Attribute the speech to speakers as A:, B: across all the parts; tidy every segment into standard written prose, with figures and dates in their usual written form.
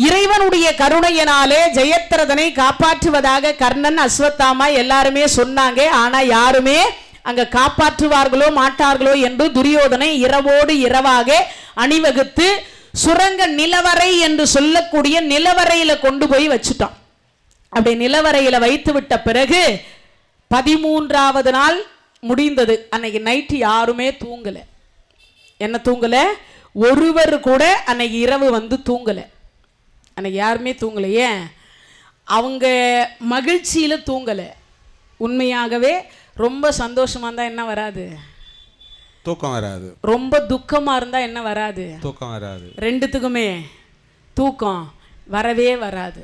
A: இறைவனுடைய கருணையினாலே ஜெயத்ரதனை காப்பாற்றுவதாக கர்ணன், அஸ்வத்தாமா எல்லாருமே சொன்னாங்க. ஆனா யாருமே அங்க காப்பாற்றுவார்களோ மாட்டார்களோ என்று துரியோதனை இரவோடு இரவாக அணிவகுத்து சுரங்க நிலவரை என்று சொல்லக்கூடிய நிலவரையில கொண்டு போய் வச்சுட்டான். அப்படி நிலவரையில வைத்து விட்ட பிறகு 13வது நாள் முடிந்தது. அன்னைக்கு நைட்டு யாருமே தூங்கல. என்ன தூங்கல? ஒருவர் கூட அன்னைக்கு இரவு வந்து தூங்கல. அன்னைக்கு யாருமே தூங்கலையே. அவங்க மகிழ்ச்சியில தூங்கல. உண்மையாகவே ரொம்ப சந்தோஷமா இருந்தா என்ன வராது?
B: தூக்கம் வராது.
A: ரொம்ப துக்கமா இருந்தா என்ன வராது?
B: தூக்கம் வராது.
A: ரெண்டுத்துக்குமே தூக்கம் வரவே வராது.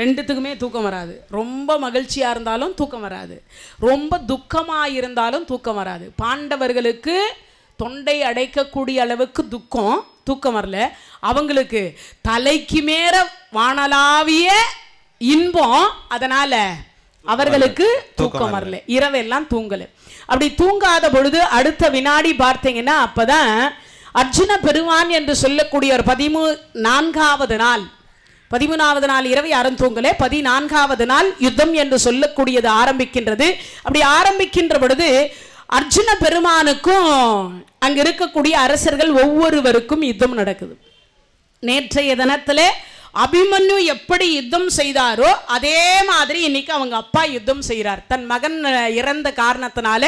A: ரெண்டுத்துக்குமே தூக்கம் வராது. ரொம்ப மகிழ்ச்சியா இருந்தாலும் தூக்கம் வராது, ரொம்ப துக்கமா இருந்தாலும் தூக்கம் வராது. பாண்டவர்களுக்கு தொண்டை அடைக்கக்கூடிய அளவுக்கு தூக்கம் வரல. அவங்களுக்கு தலைக்கு மேல வானலாவிய இன்பம். அதனால அவர்களுக்கு தூக்கம் வரல. இரவெல்லாம் தூங்கல. அப்படி தூங்காத பொழுது அடுத்த வினாடி பார்த்தீங்கன்னா அப்பதான் அர்ஜுன பெருமான் என்று சொல்லக்கூடிய ஒரு 13வது நாள் இரவு யாரும் தூங்கல. 14வது நாள் யுத்தம் என்று சொல்லக்கூடியது ஆரம்பிக்கின்றது. அப்படி ஆரம்பிக்கின்ற பொழுது அர்ஜுன பெருமானுக்கும் அங்க இருக்கக்கூடிய அரசர்கள் ஒவ்வொருவருக்கும் யுத்தம் நடக்குது. நேற்றைய தினத்துல அபிமன்யு எப்படி யுத்தம் செய்தாரோ அதே மாதிரி இன்னைக்கு அவங்க அப்பா யுத்தம் செய்கிறார். தன் மகன் இறந்த காரணத்தினால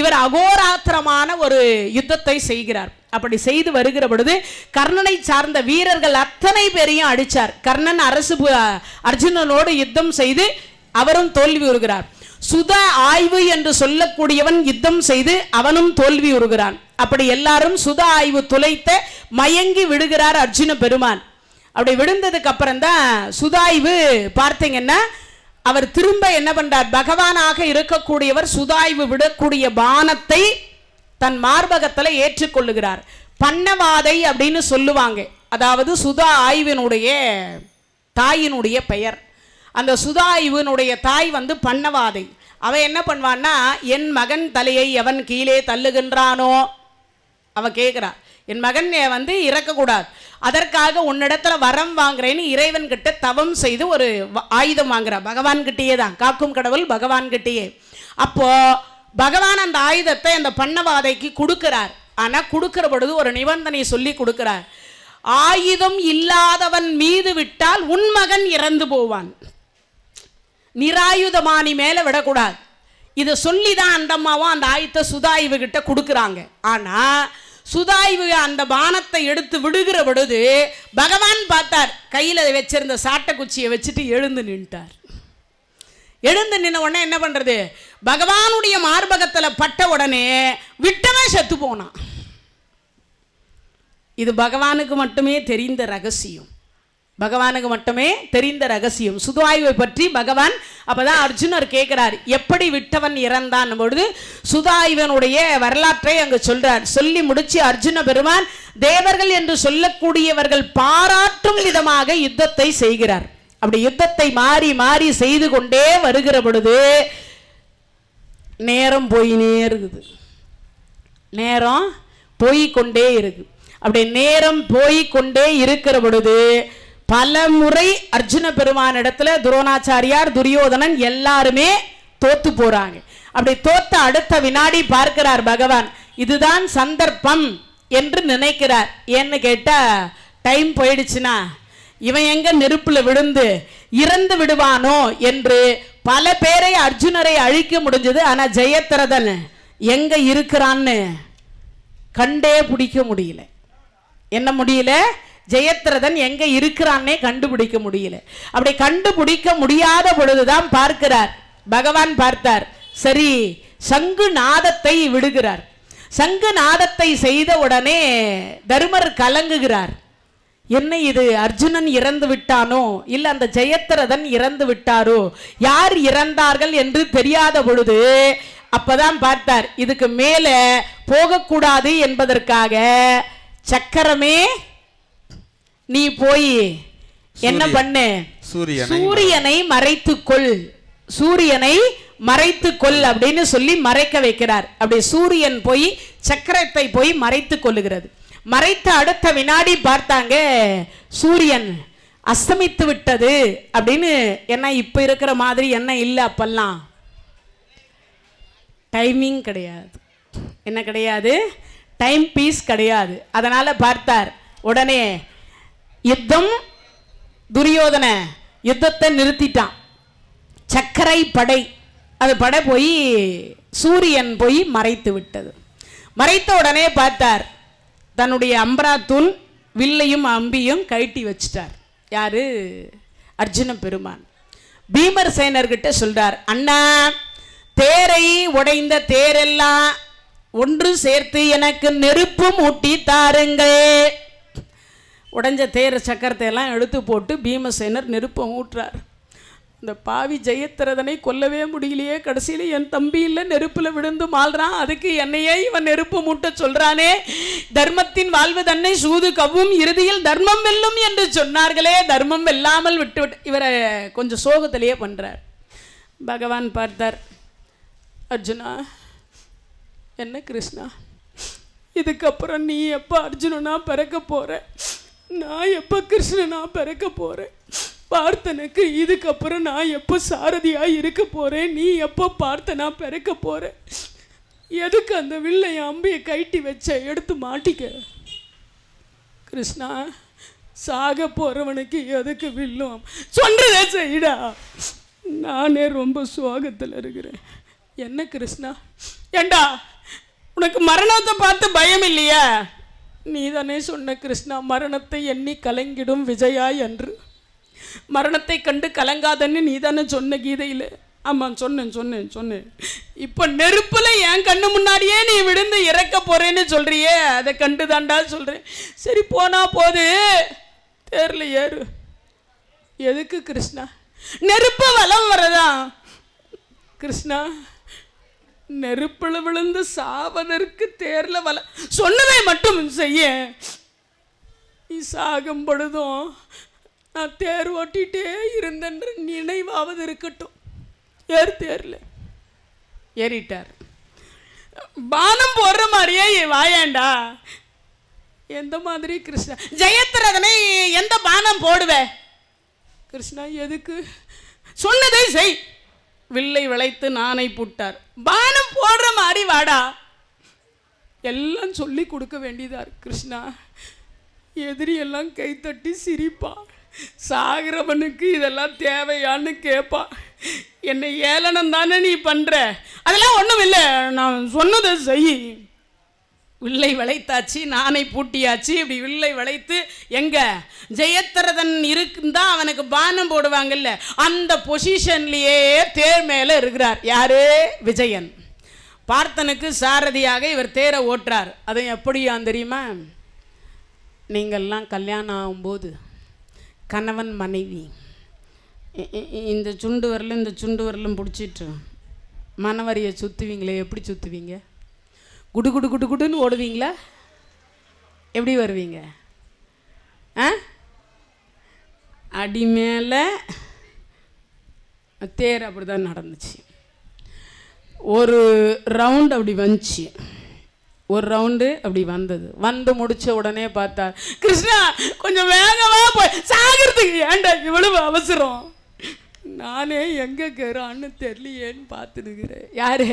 A: இவர் அகோராத்திரமான ஒரு யுத்தத்தை செய்கிறார். அப்படி செய்து வருகிற பொழுது கர்ணனை சார்ந்த வீரர்கள் அத்தனை பேரையும் அடிச்சார். கர்ணன் அர்ஜுனனோடு யுத்தம் செய்து அவரும் தோல்வி உறுகிறார். சுத ஆய்வு என்று சொல்லக்கூடியவன் யுத்தம் செய்து அவனும் தோல்வி உறுகிறான். அப்படி எல்லாரும் சுத ஆய்வு துளைத்த மயங்கி விடுகிறார் அர்ஜுன பெருமான். அப்படி விழுந்ததுக்கு அப்புறம் தான் சுதாய்வு பார்த்தீங்கன்னா அவர் திரும்ப என்ன பண்றார்? பகவானாக இருக்கக்கூடியவர் சுதாய்வு விடக்கூடிய பானத்தை தன் மார்பகத்தில் ஏற்றுக்கொள்ளுகிறார். பன்னவாதை அப்படின்னு சொல்லுவாங்க. அதாவது சுதா ஆய்வினுடைய தாயினுடைய பெயர். அந்த சுதாய்வினுடைய தாய் வந்து பன்னவாதை. அவன் என்ன பண்ணுவான்னா, என் மகன் தலையை எவன் கீழே தள்ளுகின்றானோ அவன் கேட்கிறான், என் மகன் வந்து இறக்கக்கூடாது, அதற்காக உன்னிடத்துல வரம் வாங்குறேன்னு இறைவன் கிட்ட தவம் செய்து ஒரு ஆயுதம் வாங்குறான். பகவான் கிட்டேயே தான், காக்கும் கடவுள் பகவான் கிட்டேயே. அப்போ பகவான் அந்த ஆயுதத்தை அந்த பன்னவாதைக்கு கொடுக்கிறார். ஆனா கொடுக்கிற பொழுது ஒரு நிபந்தனை சொல்லி கொடுக்கிறார். ஆயுதம் இல்லாதவன் மீது விட்டால் உன் மகன் இறந்து போவான், நிராயுதமானி மேல விடக்கூடாது. இதை சொல்லிதான் அந்த அம்மாவும் அந்த ஆயுதத்தை சுதாய்வு கிட்ட கொடுக்குறாங்க. ஆனா சுதாய்வு அந்த பானத்தை எடுத்து விடுகிற பொழுது பகவான் பார்த்தார், கையில வச்சிருந்த சாட்டை குச்சியை வச்சுட்டு எழுந்து நின்றார். எழுந்து நின்ன உடனே என்ன பண்றது? பகவானுடைய மார்பகத்துல பட்ட உடனே விட்டவன் செத்து போனான். இது பகவானுக்கு மட்டுமே தெரிந்த ரகசியம். பகவானுக்கு மட்டுமே தெரிந்த ரகசியம் சுதாய்வை பற்றி பகவான். அப்பதான் அர்ஜுனர் கேட்கிறார், எப்படி விட்டவன் இறந்தான் பொழுது சுதாய்வனுடைய வரலாற்றை அங்கு சொல்றார். சொல்லி முடிச்சு அர்ஜுன பெருமான் தேவர்கள் என்று சொல்லக்கூடியவர்கள் பாராட்டும் விதமாக யுத்தத்தை செய்கிறார். அப்படி யுத்தத்தை மாறி மாறி செய்து கொண்டே வருகிற பொழுது நேரம் போயினே இருக்குது. நேரம் போய்கொண்டே இருக்கு. அப்படி நேரம் போய்கொண்டே இருக்கிற பொழுது பல முறை அர்ஜுன பெருமான் இடத்துல துரோணாச்சாரியார், துரியோதனன் எல்லாருமே தோத்து போறாங்க. அப்படி தோத்த அடுத்த வினாடி பார்க்கிறார் பகவான், இதுதான் சந்தர்ப்பம் என்று நினைக்கிறார். ஏன்னு கேட்டா டைம் போயிடுச்சுன்னா இவன் எங்க நெருப்புல விழுந்து இறந்து விடுவானோ என்று பல பேரை அர்ஜுனரை அழிக்க முடிஞ்சது. ஆனா ஜெயத்ரதன் எங்க இருக்கிறான்னு கண்டே பிடிக்க முடியல. என்ன முடியல? ஜெயத்ரதன் எங்க இருக்கிறான்னே கண்டுபிடிக்க முடியல. அப்படி கண்டுபிடிக்க முடியாத பொழுதுதான் பார்க்கிறார் பகவான். பார்த்தார், சரி சங்கு நாதத்தை விடுகிறார். சங்கு நாதத்தை செய்த உடனே தருமர் கலங்குகிறார். என்ன இது, அர்ஜுனன் இறந்து விட்டானோ இல்ல அந்த ஜெயத்ரதன் இறந்து விட்டாரோ, யார் இறந்தார்கள் என்று தெரியாத பொழுது அப்பதான் பார்த்தார், இதுக்கு மேல போகக்கூடாது என்பதற்காக சக்கரமே நீ போய் என்ன பண்ணு, சூரியனை மறைத்துக்கொள், சூரியனை மறைத்து கொள் அப்படின்னு சொல்லி மறைக்க வைக்கிறார். அப்படி சூரியன் போய் சக்கரத்தை போய் மறைத்து கொள்ளுகிறது. மறைத்த அடுத்த வினாடி பார்த்தாங்க சூரியன் அஸ்தமித்து விட்டது அப்படின்னு. என்ன இப்ப இருக்கிற மாதிரி என்ன இல்லை, அப்பெல்லாம் டைமிங் கிடையாது. என்ன கிடையாது? டைம் பீஸ் கிடையாது. அதனால பார்த்தார் உடனே யுத்தம். துரியோதன யுத்தத்தை நிறுத்திட்டான். சக்கரை படை அது படை போய் சூரியன் போய் மறைத்து விட்டது. மறைத்த உடனே பார்த்தார் தன்னுடைய அம்பராத்தூள் வில்லையும் அம்பியும் கழட்டி வச்சிட்டார். யாரு? அர்ஜுன பெருமான். பீமர் சேனர்கிட்ட சொல்றார், அண்ணா தேரை உடைந்த தேரெல்லாம் ஒன்று சேர்த்து எனக்கு நெருப்பு மூட்டி தாருங்கள். உடைஞ்ச தேர் சக்கரத்தை எல்லாம் எடுத்து போட்டு பீமசேனர் நெருப்பை ஊட்டுறார். இந்த பாவி ஜெயத்ரதனை கொல்லவே முடியலையே, கடைசியில் என் தம்பி இல்லை நெருப்பில் விழுந்து மாள்றான், அதுக்கு என்னையே இவன் நெருப்பு மூட்ட சொல்றானே, தர்மத்தின் வாழ்வு தன்னை சூது கவ்வும் இறுதியில் தர்மம் வெல்லும் என்று சொன்னார்களே, தர்மம் வெல்லாமல் விட்டு இவரை கொஞ்சம் சோகத்திலேயே பண்றார். பகவான் பார்த்தார், அர்ஜுனா என்ன கிருஷ்ணா, இதுக்கப்புறம் நீ எப்போ அர்ஜுனனா பிறக்க போற, நான் எப்போ கிருஷ்ணனா பிறக்க போறேன், பார்த்தனுக்கு இதுக்கப்புறம் நான் எப்போ சாரதியா இருக்க போறேன், நீ எப்போ பார்த்தனா பிறக்க போற, எதுக்கு அந்த வில்லை அம்பியை கைட்டி வச்ச, எடுத்து மாட்டிக்க கிருஷ்ணா, சாக போறவனுக்கு எதுக்கு வில்லும், சொல்றதே செய்டா, நானே ரொம்ப சோகத்தில் இருக்கிறேன். என்ன கிருஷ்ணா, ஏண்டா உனக்கு மரணத்தை பார்த்து பயம் இல்லையா, நீ தானே சொன்ன கிருஷ்ணா, மரணத்தை எண்ணி கலங்கிடும் விஜயா என்று, மரணத்தை கண்டு கலங்காதன்னு நீ தானே சொன்ன கீதையில். ஆமாம் சொன்னேன். இப்போ நெருப்பில் என் கண்ணு முன்னாடியே நீ விழுந்து இறக்க போறேன்னு சொல்றியே, அதை கண்டு தாண்டா சொல்கிறேன். சரி போனா போது, தேரில் ஏறு. எதுக்கு கிருஷ்ணா, நெருப்பு வலம் வரதா கிருஷ்ணா, நெருப்பில் விழுந்து சாவதற்கு தேரில் வல, சொன்னதை மட்டும் செய்ய, நீ சாகும் பொழுதும் நான் தேர் ஓட்டிகிட்டே இருந்தென்று நினைவாவது இருக்கட்டும். தேரில் ஏறிட்டார். பானம் போடுற மாதிரியே வாயாண்டா. எந்த மாதிரி கிருஷ்ணா, ஜெயத்ரதனை எந்த பானம் போடுவ கிருஷ்ணா, எதுக்கு, சொன்னதை செய். வில்லை விளைத்து நானை புட்டார். பானம் போடுற மாதிரி வாடா. எல்லாம் சொல்லி கொடுக்க வேண்டியதா கிருஷ்ணா. எதிரி எல்லாம் கைத்தட்டி சிரிப்பா, சாகிறவனுக்கு இதெல்லாம் தேவையான்னு கேட்பா. என்னை ஏளனம் தானே நீ பண்ற, அதெல்லாம் ஒன்றும் இல்லை, நான் சொன்னதை செய். வில்லை வளைத்தாச்சு, நானை பூட்டியாச்சு. இப்படி வில்லை வளைத்து எங்க ஜெயத்ரதன் இருக்குந்தா அவனுக்கு பானம் போடுவாங்கல்ல, அந்த பொசிஷன்லேயே தேர் மேலே இருக்கிறார். யாரு? விஜயன். பார்த்தனுக்கு சாரதியாக இவர் தேரை ஓட்டுறார். அதை எப்படியான் தெரியுமா, நீங்கள்லாம் கல்யாணம் ஆகும்போது கணவன் மனைவி இந்த சுண்டு வரலும் பிடிச்சிட்டு மணவரியை சுற்றுவீங்களே, எப்படி சுற்றுவீங்க? குடு குடு குடு குடுன்னு ஓடுவீங்களா, எப்படி வருவீங்க? அடி மேலே தேர் அப்படி தான் நடந்துச்சு. ஒரு ரவுண்டு அப்படி வந்துச்சு, ஒரு ரவுண்டு அப்படி வந்தது. வந்து முடிச்ச உடனே பார்த்தார், கிருஷ்ணா கொஞ்சம் வேகமாக போய் சாகிறதுக்கு ஏண்டா இவ்வளவு அவசரம், நானே எங்கே இருக்கிறான்னு தெரியலையேன்னு பார்த்துனுக்கிறேன். யாரு?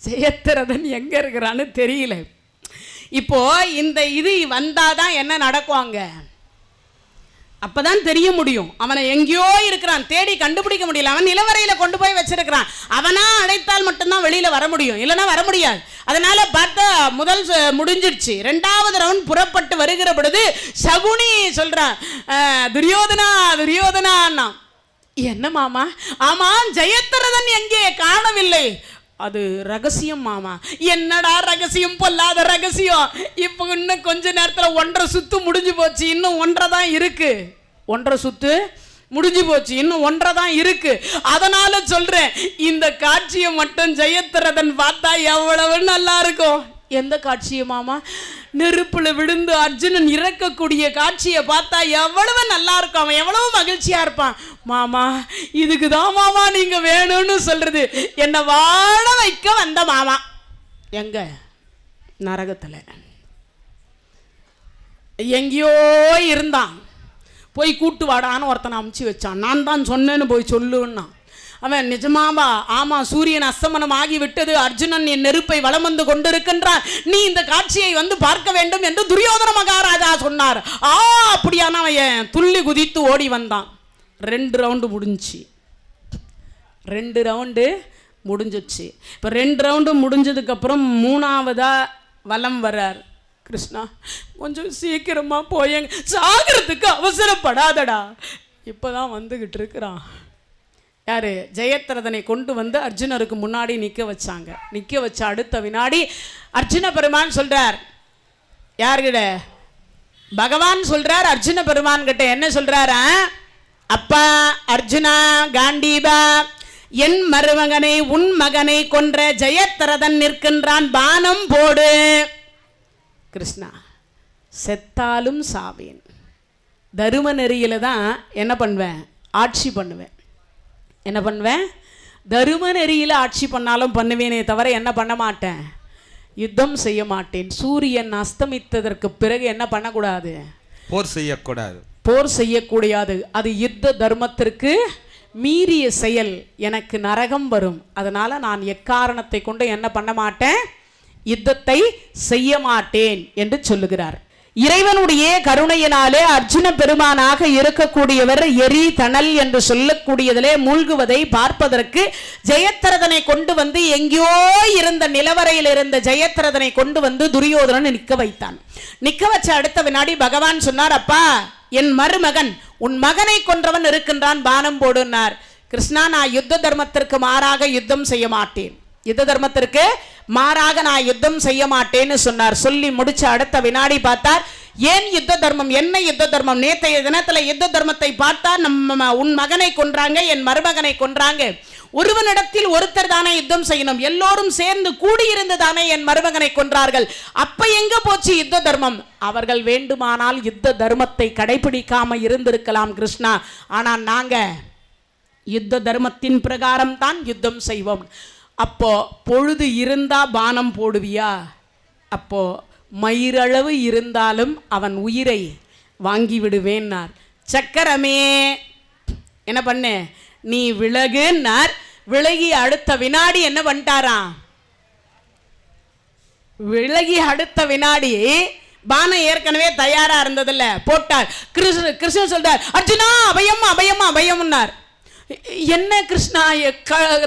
A: ஜெயத்ரதன் எங்கே இருக்கிறான்னு தெரியல. இப்போ இந்த இது வந்தாதான் என்ன நடக்கும், அங்கே அப்பதான் தெரிய முடியும். அவனை எங்கேயோ இருக்கிறான், தேடி கண்டுபிடிக்க முடியல. அவன் நிலவரையில் கொண்டு போய் வச்சிருக்கிறான். அவனா அடைத்தால் மட்டும்தான் வெளியில் வர முடியும், இல்லைன்னா வர முடியாது. அதனால பார்த்தா முதல் முடிஞ்சிடுச்சு. ரெண்டாவது ரவுண்ட் புறப்பட்டு வருகிற பொழுது சகுனி சொல்றான், துரியோதனா. என்ன மாமா? ஆமாம், ஜெயத்ரதன் எங்கே காணவில்லை. அது ரகசியம் மாமா. என்னடா ரகசியம்? பொல்லாத ரகசியம். இப்போ இன்னும் கொஞ்ச நேரத்தில் 1.5 சுத்து முடிஞ்சு போச்சு, இன்னும் 1.5 தான் இருக்கு. 1.5 சுத்து முடிஞ்சு போச்சு, இன்னும் 1.5 தான் இருக்கு. அதனால சொல்றேன், இந்த காட்சியை மட்டும் ஜெயத்ரதன் பார்த்தா எவ்வளவு நல்லா இருக்கும். எந்த காட்சியை மாமா? நெருப்புல விழுந்து அர்ஜுனன் இறக்கக்கூடிய காட்சியை பார்த்தா எவ்வளவு நல்லா இருக்கும், அவன் எவ்வளவு மகிழ்ச்சியா இருப்பான். மாமா இதுக்கு தான் மாமா நீங்க வேணும்னு சொல்றது. என்னை வாழ வைக்க வந்த மாமா எங்க நரகத்துல எங்கேயோ இருந்தான். போய் கூட்டு வாடான்னு ஒருத்தனை அமுச்சு வச்சான். நான் தான் சொன்னேன்னு போய் சொல்லுன்னா அவன் நிஜமாவா? ஆமா, சூரியன் அஸ்தமனம் ஆகிவிட்டது, அர்ஜுனன் என் நெருப்பை வலம் வந்து கொண்டிருக்கின்றான், நீ இந்த காட்சியை வந்து பார்க்க வேண்டும் என்று துரியோதன மகாராஜா சொன்னார். அப்படியான அவன் துள்ளி குதித்து ஓடி வந்தான். 2 ரவுண்டு முடிஞ்சிச்சு. 2 ரவுண்டு முடிஞ்சிச்சு. இப்போ 2 ரவுண்டு முடிஞ்சதுக்கப்புறம் 3ஆவதா வலம் வர்றார். கிருஷ்ணா கொஞ்சம் சீக்கிரமா போயங்க, சாகிறதுக்கு அவசரப்படாதடா. இப்போதான் வந்துகிட்டு இருக்கிறான். யாரு? ஜெயத்ரதனை கொண்டு வந்து அர்ஜுனருக்கு முன்னாடி நிற்க வச்சாங்க. நிற்க வச்ச அடுத்த வினாடி அர்ஜுன பெருமான் சொல்றார். யார்கிட்ட? பகவான் சொல்றார் அர்ஜுன பெருமான் கிட்ட. என்ன சொல்றாரா? அப்பா அர்ஜுனா காண்டீபா, என் மருமகனை உன் மகனை கொன்ற ஜெயத்ரதன் நிற்கின்றான், பானம் போடு. கிருஷ்ணா செத்தாலும் சாவேன், தரும நெறியில தான் என்ன பண்ணுவேன்? ஆட்சி பண்ணுவேன். என்ன பண்ணுவேன்? தரும நெறியில் ஆட்சி பண்ணாலும் பண்ணுவேனே தவிர என்ன பண்ண மாட்டேன்? யுத்தம் செய்ய மாட்டேன். சூரியன் அஸ்தமித்ததற்கு பிறகு என்ன பண்ணக்கூடாது?
B: போர் செய்யக்கூடாது.
A: போர் செய்யக்கூடாது. அது யுத்த தர்மத்திற்கு மீறிய செயல். எனக்கு நரகம் வரும். அதனால நான் எக்காரணத்தை கொண்டு என்ன பண்ண மாட்டேன்? யுத்தத்தை செய்ய மாட்டேன் என்று சொல்லுகிறார். இறைவனுடைய கருணையினாலே அர்ஜுன பெருமானாக இருக்கக்கூடியவர் எரி தணல் என்று சொல்லக்கூடியதிலே மூழ்குவதை பார்ப்பதற்கு ஜெயத்ரதனை கொண்டு வந்து, எங்கேயோ இருந்த நிலவரையில் இருந்த ஜெயத்ரதனை கொண்டு வந்து துரியோதனன் நிற்க வைத்தான். நிற்க வச்ச அடுத்த வினாடி பகவான் சொன்னார், அப்பா என் மருமகன் உன் மகனை கொன்றவன் இருக்கின்றான், பானம் போடுனார். கிருஷ்ணா நான் யுத்த தர்மத்திற்கு மாறாக யுத்தம் செய்ய மாட்டேன், யுத்த தர்மத்திற்கு மாறாக நான் யுத்தம் செய்ய மாட்டேன்னு சொன்னார். சொல்லி முடிச்ச அடுத்த வினாடி பார்த்தார், ஏன் யுத்த தர்மம்? என்ன யுத்த தர்மம்? நேற்றைய தினத்துல யுத்த தர்மத்தை பார்த்தா நம்ம உன் மகனை கொன்றாங்க, என் மருமகனை கொன்றாங்க. ஒருவனிடத்தில் ஒருத்தர் தானே யுத்தம் செய்யணும், எல்லோரும் சேர்ந்து கூடியிருந்து தானே என் மருமகனை கொன்றார்கள். அப்ப எங்க போச்சு யுத்த தர்மம்? அவர்கள் வேண்டுமானால் யுத்த தர்மத்தை கடைபிடிக்காம இருந்திருக்கலாம் கிருஷ்ணா, ஆனா நாங்க யுத்த தர்மத்தின் பிரகாரம் தான் யுத்தம் செய்வோம். அப்போ பொழுது இருந்தா பானம் போடுவியா? அப்போ மயிரளவு இருந்தாலும் அவன் உயிரை வாங்கி விடுவேன்னார். சக்கரமே என்ன பண்ண? நீ விலகுன்னார். விலகி அடுத்த வினாடி என்ன பண்ணிட்டாராம்? விலகி அடுத்த வினாடி பானம் ஏற்கனவே தயாரா இருந்ததில்ல, போட்டார். கிருஷ்ணன் சொல்றார், அர்ஜுனா அபயம் அபயம் அபயம்னார். என்ன கிருஷ்ணா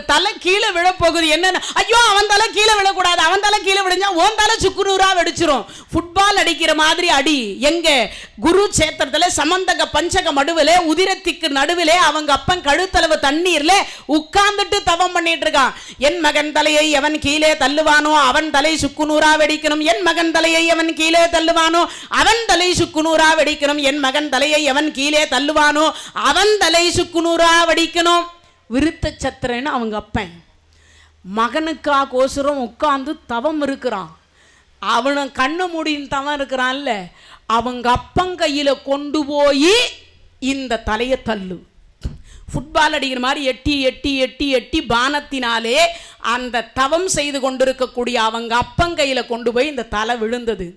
A: தலை கீழே விழ போகுது? என்ன? ஐயோ அவன் தலை கீழே விழக்கூடாது, அவன் தலை கீழே விழுந்தா உன் தலை சுக்குநூறா வெடிச்சிரும். ஃபுட்பால் அடிக்கிற மாதிரி அடி. எங்க குரு சேத்திரத்துல சமந்தக பஞ்சக மடுவிலே உதிரத்திற்கு நடுவிலே அவங்க அப்பன் கழுத்தளவு தண்ணீர்ல உட்கார்ந்துட்டு தவம் பண்ணிட்டு இருக்கான். என் மகன் தலையை எவன் கீழே தள்ளுவானோ அவன் தலை சுக்குநூறா வெடிக்கணும், என் மகன் தலையை எவன் கீழே தள்ளுவானோ அவன் தலை சுக்குநூறா வெடிக்கணும், என் மகன் தலையை எவன் கீழே தள்ளுவானோ அவன் தலை சுக்குநூறா வெடிக்கணும். விருத்த சத்திரன்னு அவங்க அப்பன் மகனுக்காக கோசரம் உட்கார்ந்து தவம் இருக்கிறான். அவனை கண்ணு மூடின்னு தவம் இருக்கிறான்ல, அவங்க அப்பன் கையில கொண்டு போய் இந்த தலையை தள்ளு. ஃபுட்பால் அடிக்கிற மாதிரி எட்டி எட்டி எட்டி எட்டி பானத்தினாலே அந்த தவம் செய்து கொண்டிருக்கக்கூடிய அவங்க அப்பன் கையில கொண்டு போய் இந்த தலை விழுந்தது.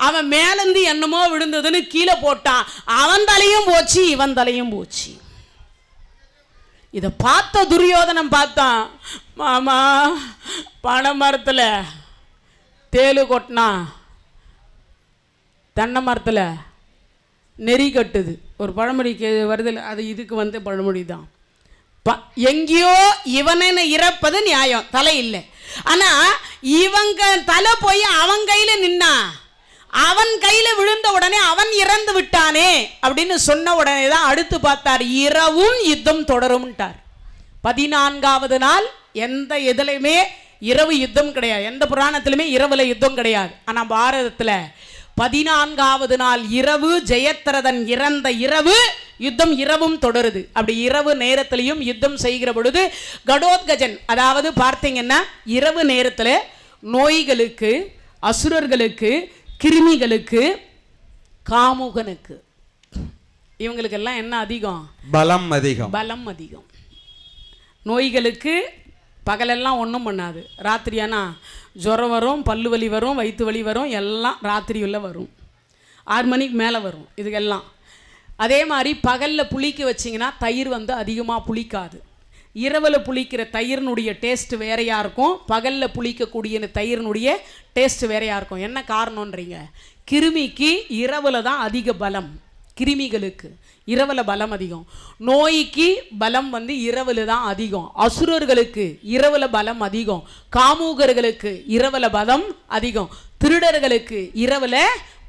A: அவன் மேலேருந்து என்னமோ விழுந்ததுன்னு கீழே போட்டான். அவன் தலையும் போச்சு, இவன் தலையும் போச்சு. இதை பார்த்த துரியோதனம் பார்த்தான், மாமா பனை மரத்தில் தேலு கொட்டினா தென்னை மரத்தில் நெறி கட்டுது. ஒரு பழமொழிக்கு வருது, அது இதுக்கு வந்து பழமொழி தான். எங்கேயோ இவனை இறப்பது நியாயம், தலை இல்லை. ஆனால் இவங்க தலை போய் அவன் கையில் நின்னா, அவன் கையில விழுந்த உடனே அவன் இறந்து விட்டானே அப்படின்னு சொன்ன உடனே தான் அடுத்து பார்த்தார், இரவும் யுத்தம் தொடரும்ட்டார். 14வது நாள் எந்த இதுலையுமே இரவு யுத்தம் கிடையாது, எந்த புராணத்திலுமே இரவுல யுத்தம் கிடையாது. ஆனா பாரதத்துல 14வது நாள் இரவு ஜெயத்ரதன் இறந்த இரவு யுத்தம் இரவும் தொடருது. அப்படி இரவு நேரத்திலையும் யுத்தம் செய்கிற பொழுது கடோத்கஜன், அதாவது பார்த்தீங்கன்னா இரவு நேரத்தில் நோய்களுக்கு, அசுரர்களுக்கு, கிருமிகளுக்கு, காமுகனுக்கு, இவங்களுக்கெல்லாம் என்ன அதிகம்?
B: பலம் அதிகம்.
A: பலம் அதிகம். நோய்களுக்கு பகலெல்லாம் ஒன்றும் பண்ணாது, ராத்திரியானா ஜுரம் வரும், பல்லு வலி வரும், வயிற்று வலி வரும், எல்லாம் ராத்திரியுள்ள வரும், 6 மணிக்கு மேலே வரும் இதுக்கெல்லாம். அதே மாதிரி பகலில் புளிக்க வச்சிங்கன்னா தயிர் வந்து அதிகமாக புளிக்காது. இரவில் புளிக்கிற தயிரினுடைய டேஸ்ட் வேறையாக இருக்கும், பகலில் புளிக்கக்கூடிய தயிரினுடைய டேஸ்ட் வேறையாக இருக்கும். என்ன காரணன்றீங்க? கிருமிக்கு இரவில் தான் அதிக பலம், கிருமிகளுக்கு இரவில் பலம் அதிகம். நோய்க்கு பலம் வந்து இரவில் தான் அதிகம். அசுரர்களுக்கு இரவில் பலம் அதிகம், காமூகர்களுக்கு இரவில் பலம் அதிகம், திருடர்களுக்கு இரவில்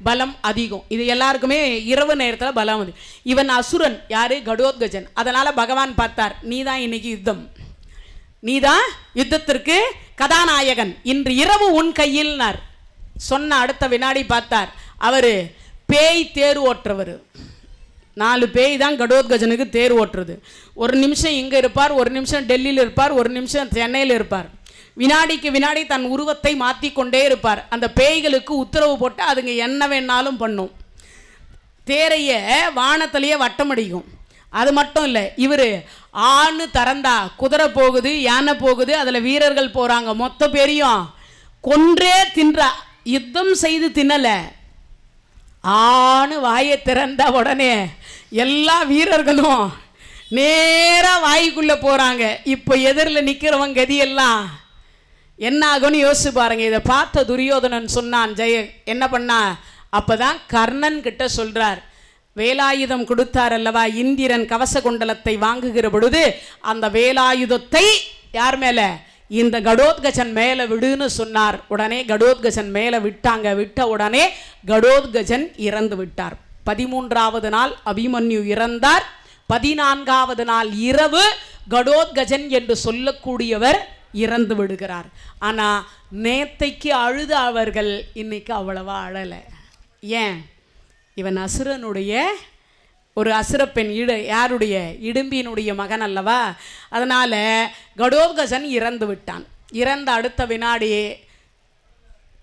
A: பலம் அதிகம். இது எல்லாருக்குமே இரவு நேரத்தில் பலம் அதிகம். இவன் அசுரன் யாரு? கடோத்கஜன். அதனால் பகவான் பார்த்தார், நீ தான் இன்னைக்கு யுத்தம், நீ தான் யுத்தத்திற்கு கதாநாயகன், இன்று இரவு உன் கையில்னார். சொன்ன அடுத்த வினாடி பார்த்தார், அவர் பேய் தேர் ஓட்டுறவர். 4 பேய் தான் கடோத்கஜனுக்கு தேர் ஓட்டுறது. ஒரு நிமிஷம் இங்கே இருப்பார், ஒரு நிமிஷம் டெல்லியில் இருப்பார், ஒரு நிமிஷம் சென்னையில் இருப்பார். வினாடிக்கு வினாடி தன் உருவத்தை மாற்றி கொண்டே இருப்பார். அந்த பேய்களுக்கு உத்தரவு போட்டு அதுங்க என்ன வேணாலும் பண்ணும். தேரைய வானத்திலேயே வட்டமடிக்கும். அது மட்டும் இல்லை, இவர் ஆணு திறந்தா குதிரை போகுது, யானை போகுது, அதில் வீரர்கள் போகிறாங்க, மொத்த பேரையும் கொன்றே தின்றா. யுத்தம் செய்து தின்னலை, ஆணு வாயை திறந்த உடனே எல்லா வீரர்களும் நேராக வாய்க்குள்ளே போகிறாங்க. இப்போ எதிரில் நிற்கிறவங்க கதியெல்லாம் என்ன ஆகும்னு யோசிச்சு பாருங்க. இதை பார்த்த துரியோதனன் சொன்னான், என்ன பண்ணா? அப்போ தான் கர்ணன் கிட்ட சொல்கிறார், வேலாயுதம் கொடுத்தார் அல்லவா இந்திரன் கவச குண்டலத்தை வாங்குகிற பொழுது, அந்த வேலாயுதத்தை யார் மேலே? இந்த கடோத்கஜன் மேலே விடுன்னு சொன்னார். உடனே கடோத்கஜன் மேலே விட்டாங்க. விட்ட உடனே கடோத்கஜன் இறந்து விட்டார். 13வது நாள் அபிமன்யு இறந்தார். 14வது நாள் இரவு கடோத்கஜன் என்று சொல்லக்கூடியவர் இறந்து விடுகிறார். ஆனால் நேத்தைக்கு அழுத அவர்கள் இன்னைக்கு அவ்வளவா அழலை. ஏன்? இவன் அசுரனுடைய ஒரு அசுரப்பெண், யாருடைய? இடும்பியினுடைய மகன் அல்லவா. அதனால் கடோத்கஜன் இறந்து விட்டான். இறந்த அடுத்த வினாடி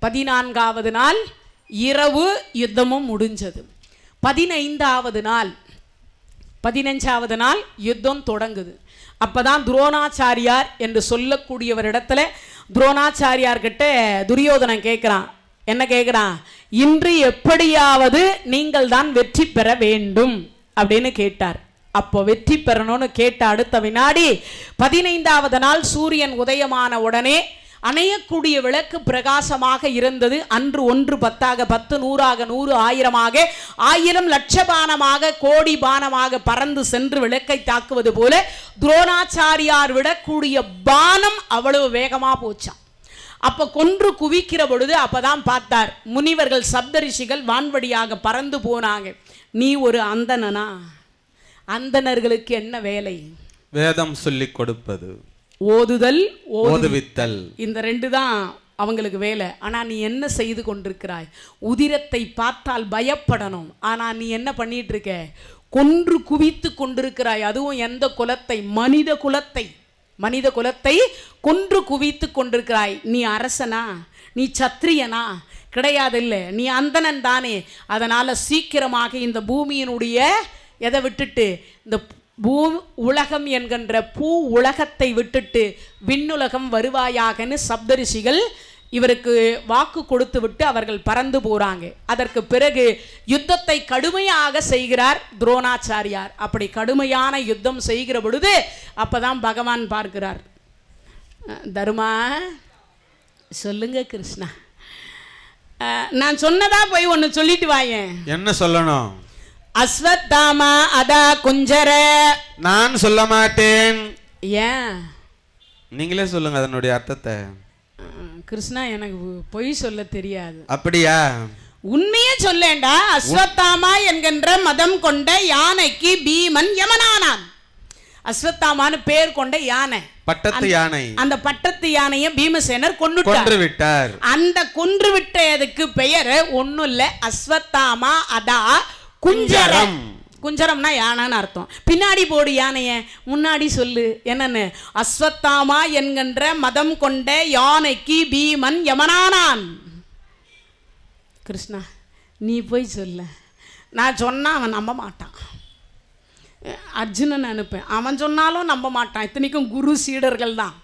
A: 14வது நாள் இரவு யுத்தமும் முடிஞ்சது. 15வது நாள் யுத்தம் தொடங்குது. அப்போ தான் துரோணாச்சாரியார் என்று சொல்லக்கூடியவரிடத்துல துரோணாச்சாரியார்கிட்ட துரியோதனன் கேட்குறான். என்ன கேட்குறான்? இன்று எப்படியாவது நீங்கள் தான் வெற்றி பெற வேண்டும் அப்படின்னு கேட்டார். அப்போ வெற்றி பெறணும்னு கேட்ட அடுத்த வினாடி 15வது நாள் சூரியன் உதயமான உடனே அணையக்கூடிய விளக்கு பிரகாசமாக இருந்தது. அன்று 1 10 10 100 100 1000 1000 லட்ச பானமாக கோடி பானமாக பறந்து சென்று விளக்கை தாக்குவது போல துரோணாச்சாரியார் விடக்கூடிய பானம் அவ்வளவு வேகமாக போச்சான். அப்போ கொன்று குவிக்கிற பொழுது அப்பதான் பார்த்தார், முனிவர்கள் சப்தரிஷிகள் வான்வழியாக பறந்து போனாங்க. நீ ஒரு அந்தணனா? அந்தணர்களுக்கு என்ன வேலை?
B: வேதம் சொல்லிக் கொடுப்பது,
A: ஓதுதல்,
B: ஓதுவித்தல்.
A: இந்த 2 தான் அவங்களுக்கு வேலை. ஆனால் நீ என்ன செய்து கொண்டிருக்கிறாய்? உதிரத்தை பார்த்தால் பயப்படணும், ஆனால் நீ என்ன பண்ணிட்டு இருக்க? கொன்று குவித்து கொண்டிருக்கிறாய். அதுவும் எந்த குலத்தை? மனித குலத்தை கொன்று குவித்து கொண்டிருக்கிறாய். நீ அரசனா? நீ சத்திரியனா? கிடையாது, இல்லை, நீ அந்தணன் தானே. அதனால் சீக்கிரமாக இந்த பூமியினுடைய எதை விட்டுட்டு, இந்த உலகம் என்கின்ற பூ உலகத்தை விட்டுட்டு விண்ணுலகம் வருவாயாகன்னு சப்தரிஷிகள் இவருக்கு வாக்கு கொடுத்து விட்டு அவர்கள் பறந்து போறாங்க. அதற்கு பிறகு யுத்தத்தை கடுமையாக செய்கிறார் துரோணாச்சாரியார். அப்படி கடுமையான யுத்தம் செய்கிற பொழுது அப்பதான் பகவான் பார்க்கிறார். தர்மா, சொல்லுங்க கிருஷ்ணா, நான் சொன்னதா போய் ஒன்று சொல்லிட்டு வாயேன்.
B: என்ன சொல்லணும்?
A: அஸ்வத்தாமா அதா குஞ்சர.
B: நான் சொல்ல மாட்டேன்.
A: ஏன்?
B: நீங்களே சொல்லுங்க அதனுடைய அர்த்தத்தை.
A: கிருஷ்ணா, எனக்கு பொய் சொல்ல தெரியாது.
B: அப்படியா?
A: உண்மையே சொல்லேண்டா. அஸ்வத்தாமா என்கின்ற மதம் கொண்ட யானைக்கு பீமன் யமனானான். அஸ்வத்தாமான்னு பேர் கொண்ட யானை,
B: பட்டத்து யானை. அந்த
A: பட்டத்து யானையை பீமசேனர் கொன்று விட்டார். அந்த கொன்று விட்டதுக்கு பெயர் ஒன்னும் இல்ல, அஸ்வத்தாமா அதா குஞ்சரம். குஞ்சரம்னா யானைன்னு அர்த்தம். பின்னாடி போடு யானைய, முன்னாடி சொல்லு என்னன்னு. அஸ்வத்தாமா என்கின்ற மதம் கொண்ட யானைக்கு பீமன் யமனானான். கிருஷ்ணா நீ போய் சொல்ல, நான் சொன்னால் அவன் நம்ப மாட்டான். அர்ஜுனன் அனுப்பேன், அவன் சொன்னாலும் நம்ப மாட்டான். இத்தனைக்கும் குரு சீடர்கள் தான்,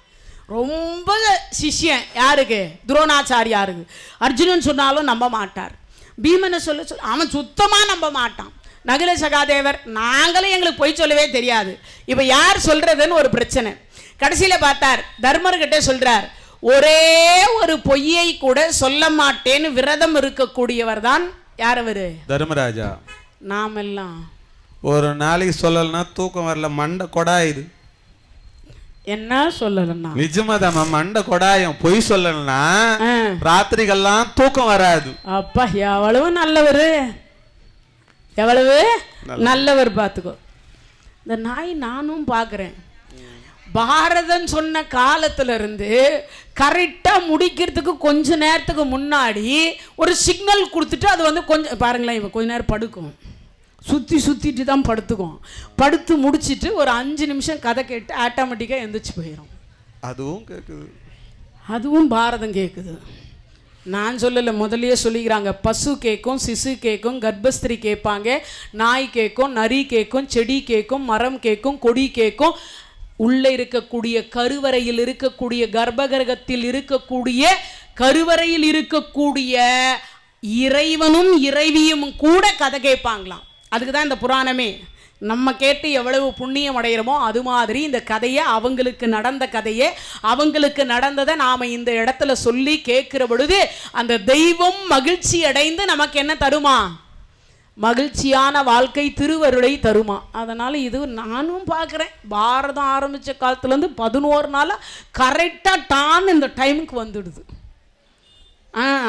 A: ரொம்ப சிஷ்யன் யாருக்கு, துரோணாச்சாரியாருக்கு. அர்ஜுனன் சொன்னாலும் நம்ப மாட்டார். பீமனை சொல்ல அவன் சுத்தமாக நம்ப மாட்டான். நகுல சகாதேவர் நாங்களும் எங்களுக்கு பொய் சொல்லவே தெரியாது, இப்போ யார் சொல்கிறதுன்னு ஒரு பிரச்சனை. கடைசியில் பார்த்தார், தர்மர்கிட்ட சொல்கிறார், ஒரே ஒரு பொய்யை கூட சொல்ல மாட்டேன்னு விரதம் இருக்கக்கூடியவர் தான் யார் அவரு, தர்மராஜா. நாமெல்லாம்
B: ஒரு நாளைக்கு சொல்லலைன்னா தூக்கம் வரல, மண்டை கொடாயுது.
A: என்ன சொல்லலன்னா
B: நிஜமாதாம்மா, மண்டை கொடாயம். பொய் சொல்லலன்னா ராத்திரிகள்லாம் தூக்கம் வராது.
A: அப்பா எவ்வளவு நல்லவர், எவ்வளவு நல்லவர் பார்த்துக்கோ. இந்த நாய் நானும் பார்க்குறேன், பாரதம் சொன்ன காலத்துல இருந்து கரெக்டாக முடிக்கிறதுக்கு கொஞ்ச நேரத்துக்கு முன்னாடி ஒரு சிக்னல் கொடுத்துட்டு அது வந்து கொஞ்சம் பாருங்களேன், இப்போ கொஞ்ச நேரம் படுக்கும், சுற்றிட்டு தான் படுத்துக்கும். படுத்து முடிச்சுட்டு ஒரு 5 நிமிஷம் கதை கேட்டு ஆட்டோமேட்டிக்காக எந்திரிச்சு போயிடும்.
B: அதுவும் கேட்குது,
A: அதுவும் பாரதம் கேட்குது. நான் சொல்லலை, முதலையே சொல்லிக்கிறாங்க. பசு கேட்கும், சிசு கேட்கும், கர்ப்பஸ்திரி கேட்பாங்க, நாய் கேட்கும், நரி கேட்கும், செடி கேட்கும், மரம் கேட்கும், கொடி கேட்கும். உள்ளே இருக்கக்கூடிய கருவறையில் இருக்கக்கூடிய கர்ப்பகிரகத்தில் இருக்கக்கூடிய கருவறையில் இருக்கக்கூடிய இறைவனும் இறைவியும் கூட கதை கேட்பாங்களாம். அதுக்கு தான் இந்த புராணமே. நம்ம கேட்டு எவ்வளவு புண்ணியம் அடைகிறோமோ அது மாதிரி இந்த கதையை, அவங்களுக்கு நடந்த கதையை, அவங்களுக்கு நடந்ததை நாம் இந்த இடத்துல சொல்லி கேட்கிற பொழுது அந்த தெய்வம் மகிழ்ச்சி அடைந்து நமக்கு என்ன தருமா, மகிழ்ச்சியான வாழ்க்கை, திருவருளை தருமா. அதனால் இது நானும் பார்க்குறேன், பாரதம் ஆரம்பித்த காலத்துலேருந்து 11 நாளாக கரெக்டாக டான் இந்த டைமுக்கு வந்துடுது.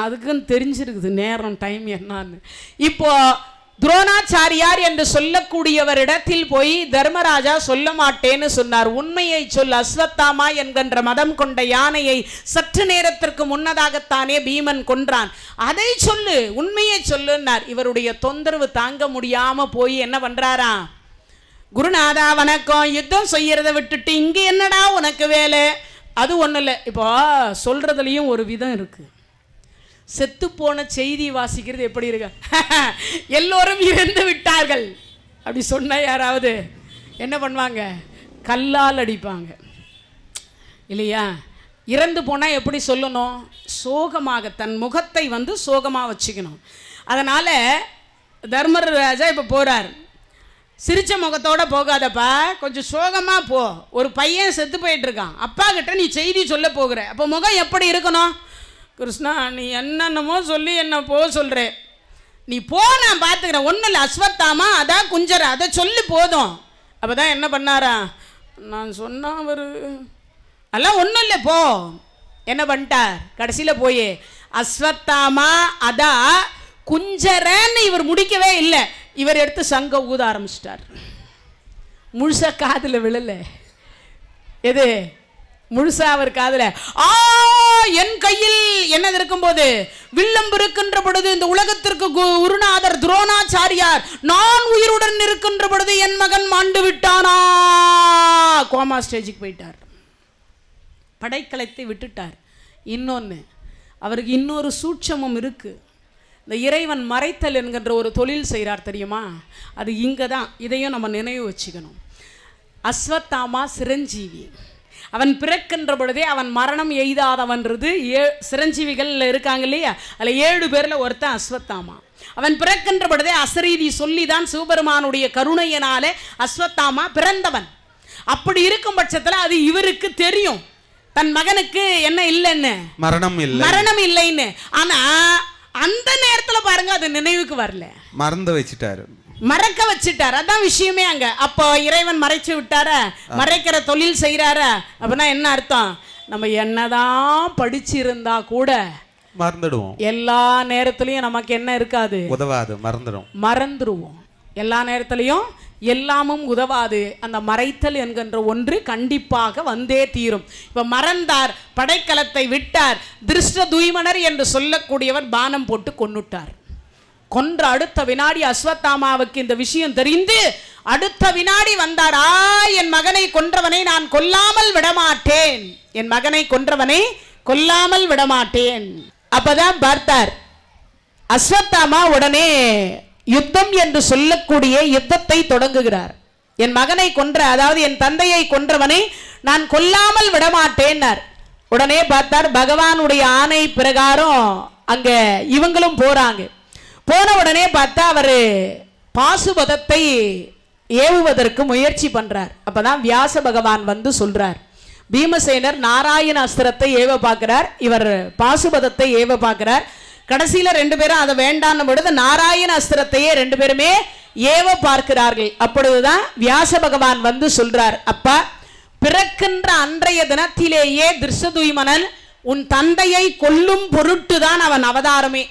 A: அதுக்குன்னு தெரிஞ்சிருக்குது நேரம், டைம் என்னான்னு. இப்போ துரோணாச்சாரியார் என்று சொல்லக்கூடியவரிடத்தில் போய் தர்மராஜா சொல்ல மாட்டேன்னு சொன்னார். உண்மையை சொல் அஸ்வத்தாமா என்கின்ற மதம் கொண்ட யானையை சற்று நேரத்திற்கு முன்னதாகத்தானே பீமன் கொன்றான், அதை சொல்லு, உண்மையை சொல்லுன்னார். இவருடைய தொந்தரவு தாங்க முடியாம போய் என்ன பண்றாரா, குருநாதா வணக்கம், யுத்தம் செய்யறதை விட்டுட்டு இங்க என்னடா உனக்கு வேலை. அது ஒன்றும் இல்லை, இப்போ சொல்றதுலயும் ஒரு விதம் இருக்கு. செத்து போன செய்தி வாசிக்கிறது எப்படி இருக்கு, எல்லோரும் இறந்து விட்டார்கள் அப்படி சொன்ன யாராவது என்ன பண்ணுவாங்க, கல்லால் அடிப்பாங்க இல்லையா. இறந்து போனால் எப்படி சொல்லணும், சோகமாக, தன் முகத்தை வந்து சோகமாக வச்சுக்கணும். அதனால் தர்மராஜா இப்போ போகிறார், சிரிச்ச முகத்தோடு போகாதப்பா, கொஞ்சம் சோகமாக போ. ஒரு பையன் செத்து போயிட்டுருக்கான், அப்பா கிட்ட நீ செய்தி சொல்ல போகிற, அப்போ முகம் எப்படி இருக்கணும், கிருஷ்ணா நீ என்னென்னமோ சொல்லி என்ன போக சொல்கிற, நீ போ நான் பார்த்துக்கிறேன், ஒன்றும் இல்லை அஸ்வத்தாமா அதான் குஞ்சர, அதை சொல்லி போதும். அப்போ தான் என்ன பண்ணாரா, நான் சொன்னா அவர் அதெல்லாம் ஒன்றும் இல்லை போ. என்ன பண்ணிட்டார், கடைசியில் போய் அஸ்வத்தாமா அதா குஞ்சரன்னு இவர் முடிக்கவே இல்லை, இவர் எடுத்து சங்க ஊத ஆரம்பிச்சிட்டார். முழுசா காதில் விழலை, எது முழுசா அவர் காதுல. என் கையில் என்னது இருக்கும்போது, வில்லம்பு இருக்கின்ற பொழுது, இந்த உலகத்திற்கு குருநாதர் துரோணாச்சாரியார் நான் உயிருடன் இருக்கின்ற பொழுது என் மகன் மாண்டு விட்டானா, கோமா ஸ்டேஜுக்கு போயிட்டார், படைக்கலத்தை விட்டுட்டார். இன்னொன்று அவருக்கு இன்னொரு சூட்சமும் இருக்கு. இந்த இறைவன் மறைத்தல் என்கின்ற ஒரு தொழில் செய்கிறார் தெரியுமா, அது இங்கே தான். இதையும் நம்ம நினைவு வச்சுக்கணும். அஸ்வத்தாமா சிரஞ்சீவி, அவன் பிறக்கின்ற பொழுதே அவன் மரணம் எய்தாதவன்றது சிரஞ்சீவிகள் இருக்காங்க இல்லையா, அதில் 7 பேரில் ஒருத்தன் அஸ்வத்தாமா. அவன் பிறக்கின்ற பொழுதே அசரீதி சொல்லி தான் சிவபெருமானுடைய கருணையினாலே அஸ்வத்தாமா பிறந்தவன். அப்படி இருக்கும் பட்சத்தில் அது இவருக்கு தெரியும், தன் மகனுக்கு என்ன இல்லைன்னு, மரணம் இல்லைன்னு. ஆனால் அந்த நேரத்தில் பாருங்க அது நினைவுக்கு வரல, மறந்து வச்சுட்டாரு, மறக்க வச்சுட்டார். அதான் விஷயமே அங்க. அப்போ இறைவன் மறைச்சு விட்டார, மறைக்கிற தொழில் செய்யறார. அப்படின்னா என்ன அர்த்தம், நம்ம என்னதான் படிச்சிருந்தா கூட மறந்துடுவோம், எல்லா நேரத்திலையும் நமக்கு என்ன இருக்காது, உதவாது, மறந்துடுவோம். எல்லா நேரத்திலையும் எல்லாமும் உதவாது. அந்த மறைத்தல் என்கின்ற ஒன்று கண்டிப்பாக வந்தே தீரும். இப்போ மறந்தார், படைக்கலத்தை விட்டார். திருஷ்ட துய்மனர் என்று சொல்லக்கூடியவர் பானம் போட்டு கொன்னுட்டார். கொன்ற அடுத்த வினாடி அஸ்வத்தாமாவுக்கு இந்த விஷயம் தெரிந்து அடுத்த வினாடி வந்தார். என் மகனை கொன்றவனை நான் கொல்லாமல் விடமாட்டேன், என் மகனை கொன்றவனை கொல்லாமல் விடமாட்டேன். அப்பதான் பார்த்தார், அஸ்வத்தாமா உடனே யுத்தம் என்று சொல்லக்கூடிய யுத்தத்தை தொடங்குகிறார். என் மகனை கொன்ற, அதாவது என் தந்தையை கொன்றவனை நான் கொல்லாமல் விடமாட்டேன்னார். உடனே பார்த்தார், பகவானுடைய ஆணை பிரகாரம் அங்க இவங்களும் போறாங்க. போன உடனே பார்த்தா அவரு பாசுபதத்தை ஏவுவதற்கு முயற்சி பண்றார். அப்பதான் வியாச பகவான் வந்து சொல்றார், பீமசேனர் நாராயண அஸ்திரத்தை ஏவ பார்க்கிறார், இவர் பாசுபதத்தை ஏவ பார்க்கிறார். கடைசியில ரெண்டு பேரும் அதை வேண்டான்னு பொழுது நாராயண அஸ்திரத்தையே ரெண்டு பேருமே ஏவ பார்க்கிறார்கள். அப்பொழுதுதான் வியாச பகவான் வந்து சொல்றார், அப்பா, பிறக்கின்ற அன்றைய தினத்திலேயே திருஷ்டதுய்மனன் உன் தந்தையை கொல்லும் பொருட்டுதான் அவன் அவதாரமே.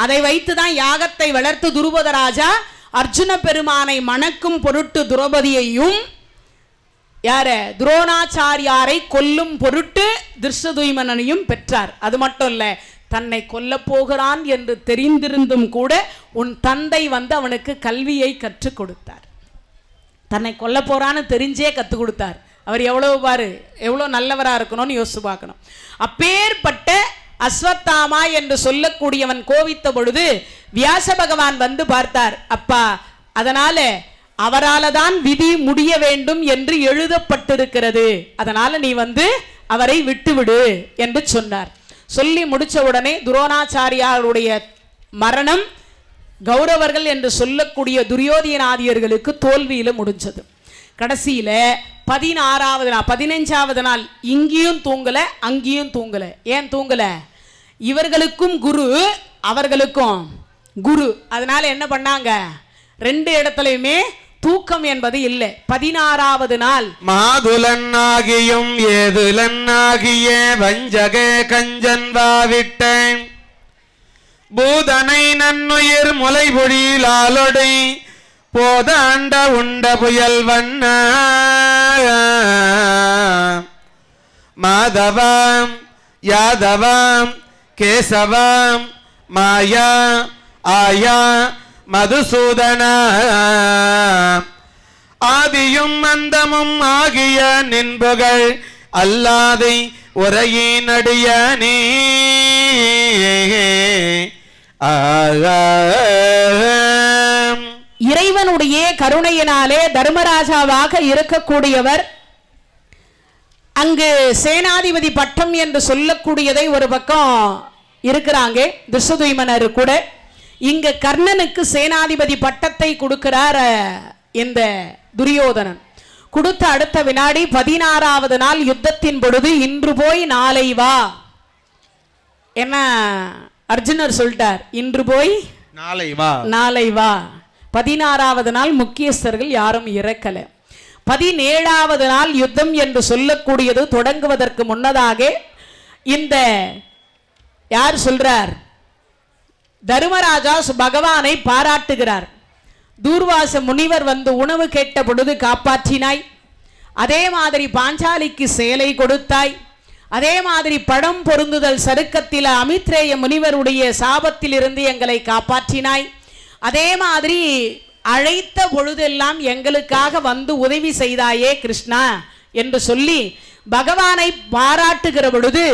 A: அதை வைத்துதான் யாகத்தை வளர்த்து துருபதராஜா அர்ஜுன பெருமானை மணக்கும் பொருட்டு திரௌபதியையும் யார துரோணாச்சாரியாரை கொல்லும் பொருட்டு திருஷ்டதுய்மனையும் பெற்றார். அது மட்டும் இல்ல, தன்னை கொல்ல போகிறான் என்று தெரிந்திருந்தும் கூட உன் தந்தை வந்து அவனுக்கு கல்வியை கற்றுக் கொடுத்தார். தன்னை கொல்ல போறான்னு தெரிஞ்சே கற்றுக் கொடுத்தார். அவர் எவ்வளவு பாரு, எவ்வளவு நல்லவரா இருக்கணும்னு யோசிச்சு பார்க்கணும். அப்பேற்பட்ட அஸ்வத்தாமா என்று சொல்லக்கூடியவன் கோவித்த பொழுது வியாச பகவான் வந்து பார்த்தார், அப்பா, அதனால அவரால தான் விதி முடிய வேண்டும் என்று எழுதப்பட்டிருக்கிறது, அதனால நீ வந்து அவரை விட்டுவிடு என்று சொன்னார். சொல்லி முடிச்ச உடனே துரோணாச்சாரியாருடைய மரணம் கௌரவர்கள் என்று சொல்லக்கூடிய துரியோதனாதியர்களுக்கு தோல்வியில முடிஞ்சது. கடைசியில 15வது நாள் இங்கேயும் தூங்கல, அங்கேயும் தூங்கல. ஏன் தூங்கல? இவர்களுக்கும் குரு, அவர்களுக்கும் குரு. அதனால என்ன பண்ணாங்க, ரெண்டு இடத்துலயுமே தூக்கம் என்பது இல்லை. 16வது நாள்
B: மாதுலன்னாகியும் ஏதுலன்னாகிய வஞ்சக கஞ்சன் வாவிட்டேன் பூதனை நன்னுயிர் முலை பொழிலாலொடை போதாண்ட உண்ட புயல் வண்ண மாதவாம் யாதவாம் கேசவாம் மாயா ஆயா மதுசூதன ஆதியும் அந்தமும் ஆகிய நின்புகள் அல்லாதை உரையினடியனே
A: இறைவனுடைய கருணையினாலே தர்மராஜாவாக இருக்கக்கூடியவர் அங்கு சேனாதிபதி பட்டம் என்று சொல்லக்கூடியதை ஒரு பக்கம் இருக்கிறாங்க திருஷ்டதுய்மனர் கூட. இங்க கர்ணனுக்கு சேனாதிபதி பட்டத்தை கொடுக்கிறார் இந்த துரியோதனன். கொடுத்த அடுத்த வினாடி 16வது நாள் யுத்தத்தின் பொழுது இன்று போய் நாளை வா என்ன அர்ஜுனர் சொல்லிட்டார், இன்று போய்
B: நாளை வா
A: நாளை வா. 16வது நாள் முக்கியஸ்தர்கள் யாரும் இறக்கல. 17வது நாள் யுத்தம் என்று சொல்லக்கூடியது தொடங்குவதற்கு முன்னதாக இந்த யார் சொல்றார், தர்மராஜா பகவானை பாராட்டுகிறார். தூர்வாச முனிவர் வந்து உணவு கேட்ட பொழுது காப்பாற்றினாய், அதே மாதிரி பாஞ்சாலிக்கு சேலை கொடுத்தாய், அதே மாதிரி படம் பொருந்துதல் சருக்கத்தில் அமித்ரேய முனிவருடைய சாபத்திலிருந்து எங்களை காப்பாற்றினாய், அதே மாதிரி அழைத்த பொழுதெல்லாம் எங்களுக்காக வந்து உதவி செய்தாயே கிருஷ்ணா என்று சொல்லி பகவானை பாராட்டுகிற பொழுது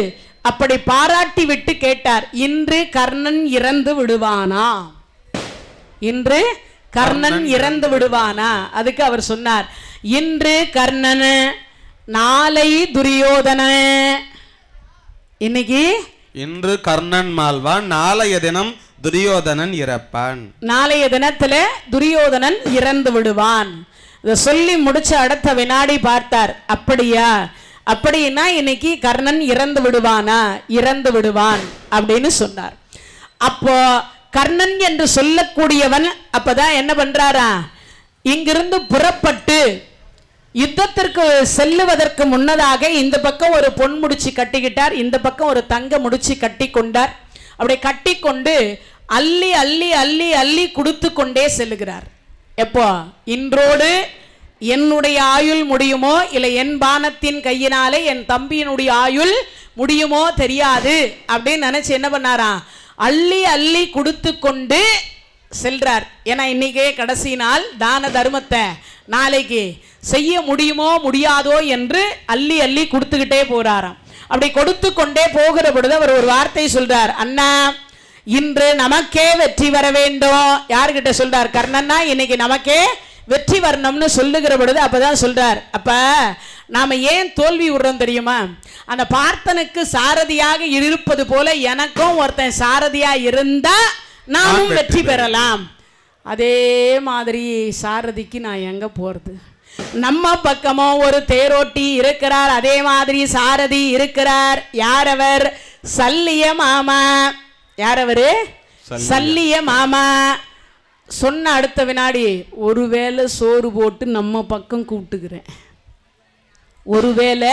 A: அப்படி பாராட்டி விட்டு கேட்டார், இன்று கர்ணன் இறந்து விடுவானா, இன்று கர்ணன் இறந்து விடுவானா? அதுக்கு அவர் சொன்னார், இன்று கர்ணன் நாளை துரியோதன. இன்னைக்கு
B: இன்று கர்ணன் மாழ்வான், நாளைய தினம் துரியோதனன் இறப்பான்.
A: நாளைய தினத்துல துரியோதனன் இறந்து விடுவான். இதை சொல்லி முடிச்ச அடுத்த வினாடி பார்த்தார், அப்படியா, அப்படின்னா இன்னைக்கு கர்ணன் இறந்து விடுவானா? இறந்து விடுவான் அப்படின்னு சொன்னார். அப்போ கர்ணன் என்று சொல்லக்கூடியவன் அப்பதான் என்ன பண்றாரா, இங்கிருந்து புறப்பட்டு யுத்தத்திற்கு செல்லுவதற்கு முன்னதாக இந்த பக்கம் ஒரு பொன் முடிச்சு கட்டிக்கிட்டார், இந்த பக்கம் ஒரு தங்க முடிச்சு கட்டி கொண்டார். அப்படி கட்டி கொண்டு அள்ளி அள்ளி அள்ளி அள்ளி கொடுத்து கொண்டே செல்லுகிறார். எப்போ இன்றோடு என்னுடைய ஆயுள் முடியுமோ இல்லை என் பானத்தின் கையினாலே என் தம்பியினுடைய ஆயுள் முடியுமோ தெரியாது அப்படின்னு நினைச்சு என்ன பண்ணாராம், அள்ளி அள்ளி கொடுத்து கொண்டு செல்றார். ஏன்னா இன்னைக்கே கடைசி நாள், தான தர்மத்தை நாளைக்கு செய்ய முடியுமோ முடியாதோ என்று அள்ளி அள்ளி கொடுத்துக்கிட்டே போறாராம். அப்படி கொடுத்து கொண்டே போகிற பொழுது அவர் ஒரு வார்த்தை சொல்றார், அண்ணா இன்று நமக்கே வெற்றி வர வேண்டும். யாருகிட்ட சொல்றார்? கர்ணன்னா இன்னைக்கு நமக்கே வெற்றி வரணும்னு சொல்லுகிற பொழுது அப்பதான் சொல்றார், அப்ப நாம ஏன் தோல்வி விடுறோம் தெரியுமா? அந்த பார்த்தனுக்கு சாரதியாக இருப்பது போல எனக்கும் ஒருத்தன் சாரதியா இருந்தா நாமும் வெற்றி பெறலாம். அதே மாதிரி சாரதிக்கு நான் எங்க போறது? நம்ம பக்கமும் ஒரு தேரோட்டி இருக்கிறார், அதே மாதிரி சாரதி இருக்கிறார். யார் அவர்? சல்லிய மாமா. யார் அவரு? சல்லிய மாமா. சொன்ன அடுத்த வினாடி, ஒருவேளை சோறு போட்டு நம்ம பக்கம் கூப்பிட்டுக்கிறேன், ஒருவேளை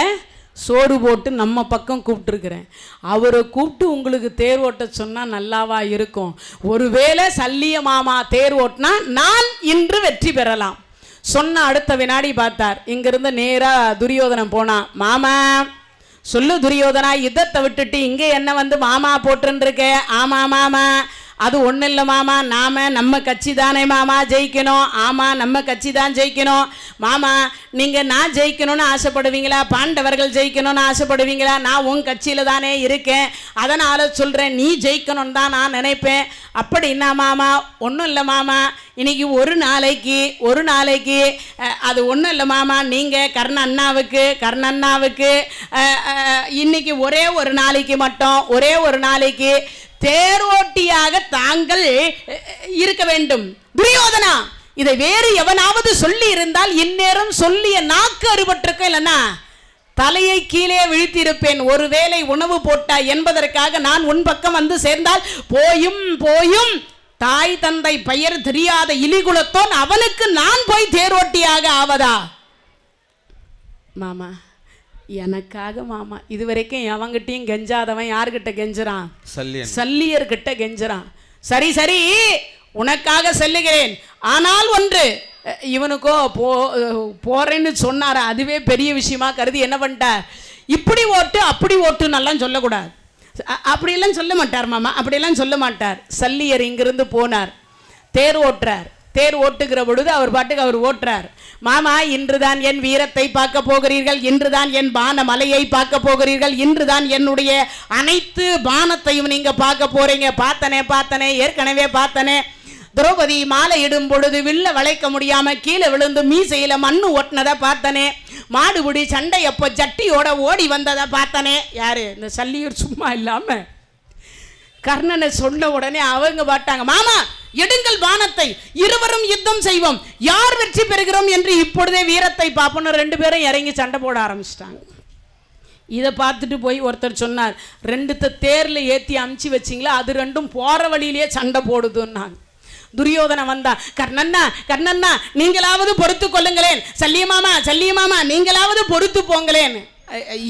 A: சோறு போட்டு நம்ம பக்கம் கூப்பிட்டுருக்கிறேன், அவரை கூப்பிட்டு உங்களுக்கு தேர் ஓட்ட சொன்னால் நல்லாவா இருக்கும்? ஒருவேளை சல்லிய மாமா தேர் ஓட்டினா நான் இன்று வெற்றி பெறலாம். சொன்ன அடுத்த வினாடி பார்த்தார், இங்கிருந்து நேராக துரியோதனன் போனான். மாமா சொல்லு துரியோதனா, யுத்தத்தை விட்டுட்டு இங்கே என்ன வந்து மாமா போட்டுருக்க? ஆமா மாமா, அது ஒன்றும் இல்லை மாமா, நம்ம கட்சி தானே மாமா ஜெயிக்கணும். ஆமாம், நம்ம கட்சி தான் ஜெயிக்கணும். மாமா நீங்கள் நான் ஜெயிக்கணும்னு ஆசைப்படுவீங்களா? பாண்டவர்கள் ஜெயிக்கணும்னு ஆசைப்படுவீங்களா? நான் உன் கட்சியில் தானே இருக்கேன், அதனால் சொல்கிறேன், நீ ஜெயிக்கணும்னு தான் நான் நினைப்பேன். அப்படின்னா மாமா, ஒன்றும் இல்லை மாமா, இன்னைக்கு ஒரு நாளைக்கு அது ஒன்றும் இல்லை மாமா, நீங்கள் கர்ண அண்ணாவுக்கு இன்னைக்கு ஒரே ஒரு நாளைக்கு தேரோட்டியாக தாங்கள் இருக்க வேண்டும். துரியோதனா, இதை வேறு எவனாவது சொல்லி இருந்தால் இந்நேரம் சொல்லிய நாக்கு அறுபட்டிருக்க, இல்லைன்னா தலையை கீழே விழித்திருப்பேன். ஒருவேளை உணவு போட்டாய் என்பதற்காக நான் உன் பக்கம் வந்து சேர்ந்தால் போயும் தாய் தந்தை பெயர் தெரியாத இலிகுலத்தோன் அவனுக்கு நான் போய் தேரோட்டியாக ஆவதா? மாமா எனக்காக மாமா, இதுவரைக்கும் எவங்கிட்டையும் கெஞ்சாதவன் யார்கிட்ட கெஞ்சுறான்? சல்லியர்கிட்ட கெஞ்சுறான். சரி உனக்காக செல்லுகிறேன், ஆனால் ஒன்று, இவனுக்கோ போறேன்னு சொன்னார, அதுவே பெரிய விஷயமா கருதி என்ன பண்ணிட்டார்? இப்படி ஓட்டு அப்படி ஓட்டுன்னெல்லாம் சொல்லக்கூடாது, அப்படியெல்லாம் சொல்ல மாட்டார் மாமா, அப்படியெல்லாம் சொல்ல மாட்டார். சல்லியர் இங்கிருந்து போனார், தேர் ஓட்டுறார். தேர் ஓட்டுகிற பொழுது அவர் பாட்டுக்கு அவர் ஓட்டுறார். மாமா, இன்றுதான் என் வீரத்தை பார்க்க போகிறீர்கள், இன்றுதான் என் பான மலையை பார்க்க போகிறீர்கள், இன்றுதான் என்னுடைய அனைத்து பானத்தையும் நீங்க பார்க்க போறீங்க. பார்த்தனே ஏற்கனவே பார்த்தனே. திரௌபதி மாலை இடும் பொழுது வில்ல வளைக்க முடியாம கீழே விழுந்து மீசையில மண்ணு ஒட்டினதை பார்த்தனே. மாடுபிடி சண்டை அப்போ ஜட்டியோட ஓடி வந்ததை பார்த்தனே. யாரு? இந்த சல்லியூர். சும்மா இல்லாம கர்ணனை சொன்ன உடனே அவங்க பாட்டாங்க, மாமா எடுங்கள் பானத்தை, இருவரும் யுத்தம் செய்வோம், யார் வெற்றி பெறுகிறோம் என்று இப்பொழுதே வீரத்தை பார்ப்போம். ரெண்டு பேரும் இறங்கி சண்டை போட ஆரம்பிச்சிட்டாங்க. இதை பார்த்துட்டு போய் ஒருத்தர் சொன்னார், ரெண்டுத்த தேர்ல ஏற்றி அமுச்சு வச்சிங்களா, அது ரெண்டும் போற வழியிலேயே சண்டை போடுதுன்னாங்க. துரியோதனன் வந்தா, கர்ணன்னா நீங்களாவது பொறுத்து கொள்ளுங்களேன், சல்லியமாமா நீங்களாவது பொறுத்து போங்களேன்,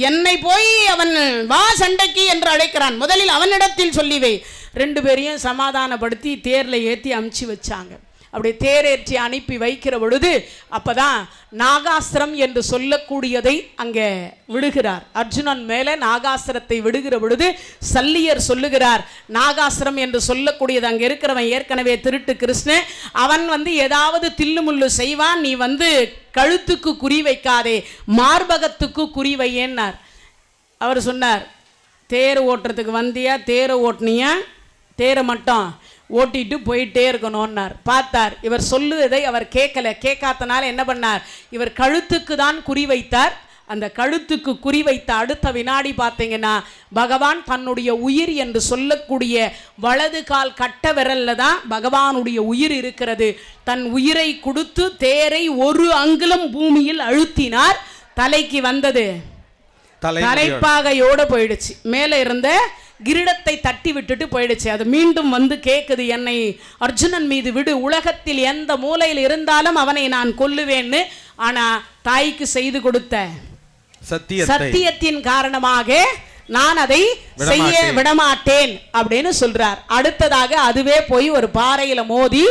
A: என்னை போய் அவன் வா சண்டைக்கு என்று அழைக்கிறான், முதலில் அவனிடத்தில் சொல்லிவை. ரெண்டு பேரையும் சமாதானப்படுத்தி தேர்ல ஏற்றி அமுச்சு வச்சாங்க. அப்படி தேரேற்றி அனுப்பி வைக்கிற பொழுது அப்பதான் நாகாஸ்திரம் என்று சொல்லக்கூடியதை அங்கே விடுகிறார். அர்ஜுனன் மேலே நாகாஸ்திரத்தை விடுகிற பொழுது சல்லியர் சொல்லுகிறார், நாகாஸ்திரம் என்று சொல்லக்கூடியது அங்கே இருக்கிறவன் ஏற்கனவே திருட்டு கிருஷ்ணன், அவன் ஏதாவது தில்லுமுள்ளு செய்வான், நீ கழுத்துக்கு குறி வைக்காதே, மார்பகத்துக்கு குறி வையேன்னார். அவர் சொன்னார், தேர் ஓட்டுறதுக்கு வந்தியா, தேரை ஓட்டுனியா, தேரை மட்டும் ஓட்டிட்டு போயிட்டே இருக்கணும்னார். பார்த்தார், இவர் சொல்லுவதை அவர் கேட்காதனால என்ன பண்ணார், இவர் கழுத்துக்கு தான் குறி வைத்தார். அந்த கழுத்துக்கு குறி வைத்த அடுத்த வினாடி பார்த்தீங்கன்னா பகவான் தன்னுடைய உயிர் என்று சொல்லக்கூடிய வலது கால் கட்ட விரல்ல தான் பகவானுடைய உயிர் இருக்கிறது. தன் உயிரை கொடுத்து தேரை ஒரு அங்குலம் பூமியில் அழுத்தினார். தலைக்கு வந்தது தலைப்பாகையோட போயிடுச்சு, மேலே இருந்த கிரீடத்தை தட்டி விட்டுட்டு போயிடுச்சு. அது மீண்டும் கேட்குது, என்னை அர்ஜுனன் மீது விடு, உலகத்தில் எந்த மூலையில் இருந்தாலும் அவனை நான் கொல்லுவேன்னு. ஆனா தாய்க்கு செய்து கொடுத்த சத்தியத்தின் காரணமாக நான் அதை செய்ய விடமாட்டேன் அப்படின்னு சொல்றார். அடுத்ததாக அதுவே போய் ஒரு பாறையில மோதி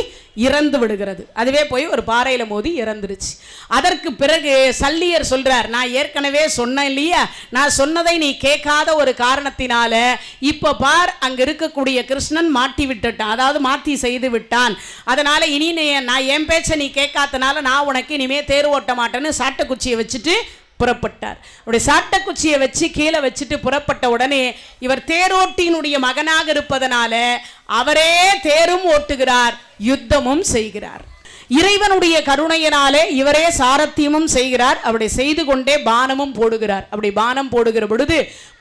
A: இறந்து விடுகிறது. அதுவே போய் ஒரு பாறையில மோதி இறந்துருச்சு. அதற்கு பிறகு சல்லியர் சொல்றார், நான் ஏற்கனவே சொன்னேன் இல்லையா, நான் சொன்னதை நீ கேட்காத ஒரு காரணத்தினால இப்ப பார், அங்க இருக்கக்கூடிய கிருஷ்ணன் மாட்டி விட்டுட்டான், அதாவது மாத்தி செய்து விட்டான். அதனால இனி நான் என் பேச்ச நீ கேட்காதனால நான் உனக்கு இனிமே தேர் ஓட்ட மாட்டேன்னு சாட்டக்குச்சியை வச்சுட்டு புறப்பட்டார். அப்படி சாட்டக்குச்சியை வச்சு கீழே வச்சுட்டு புறப்பட்ட உடனே இவர் தேரோட்டியினுடைய மகனாக இருப்பதனால அவரே தேரும் ஓட்டுகிறார், யுத்தமும் செய்கிறார். இறைவனுடைய கருணையினாலே இவரே சாரத்தியமும் செய்கிறார். அப்படி செய்து கொண்டே பானமும் போடுகிறார். அப்படி பானம் போடுகிற பொழுது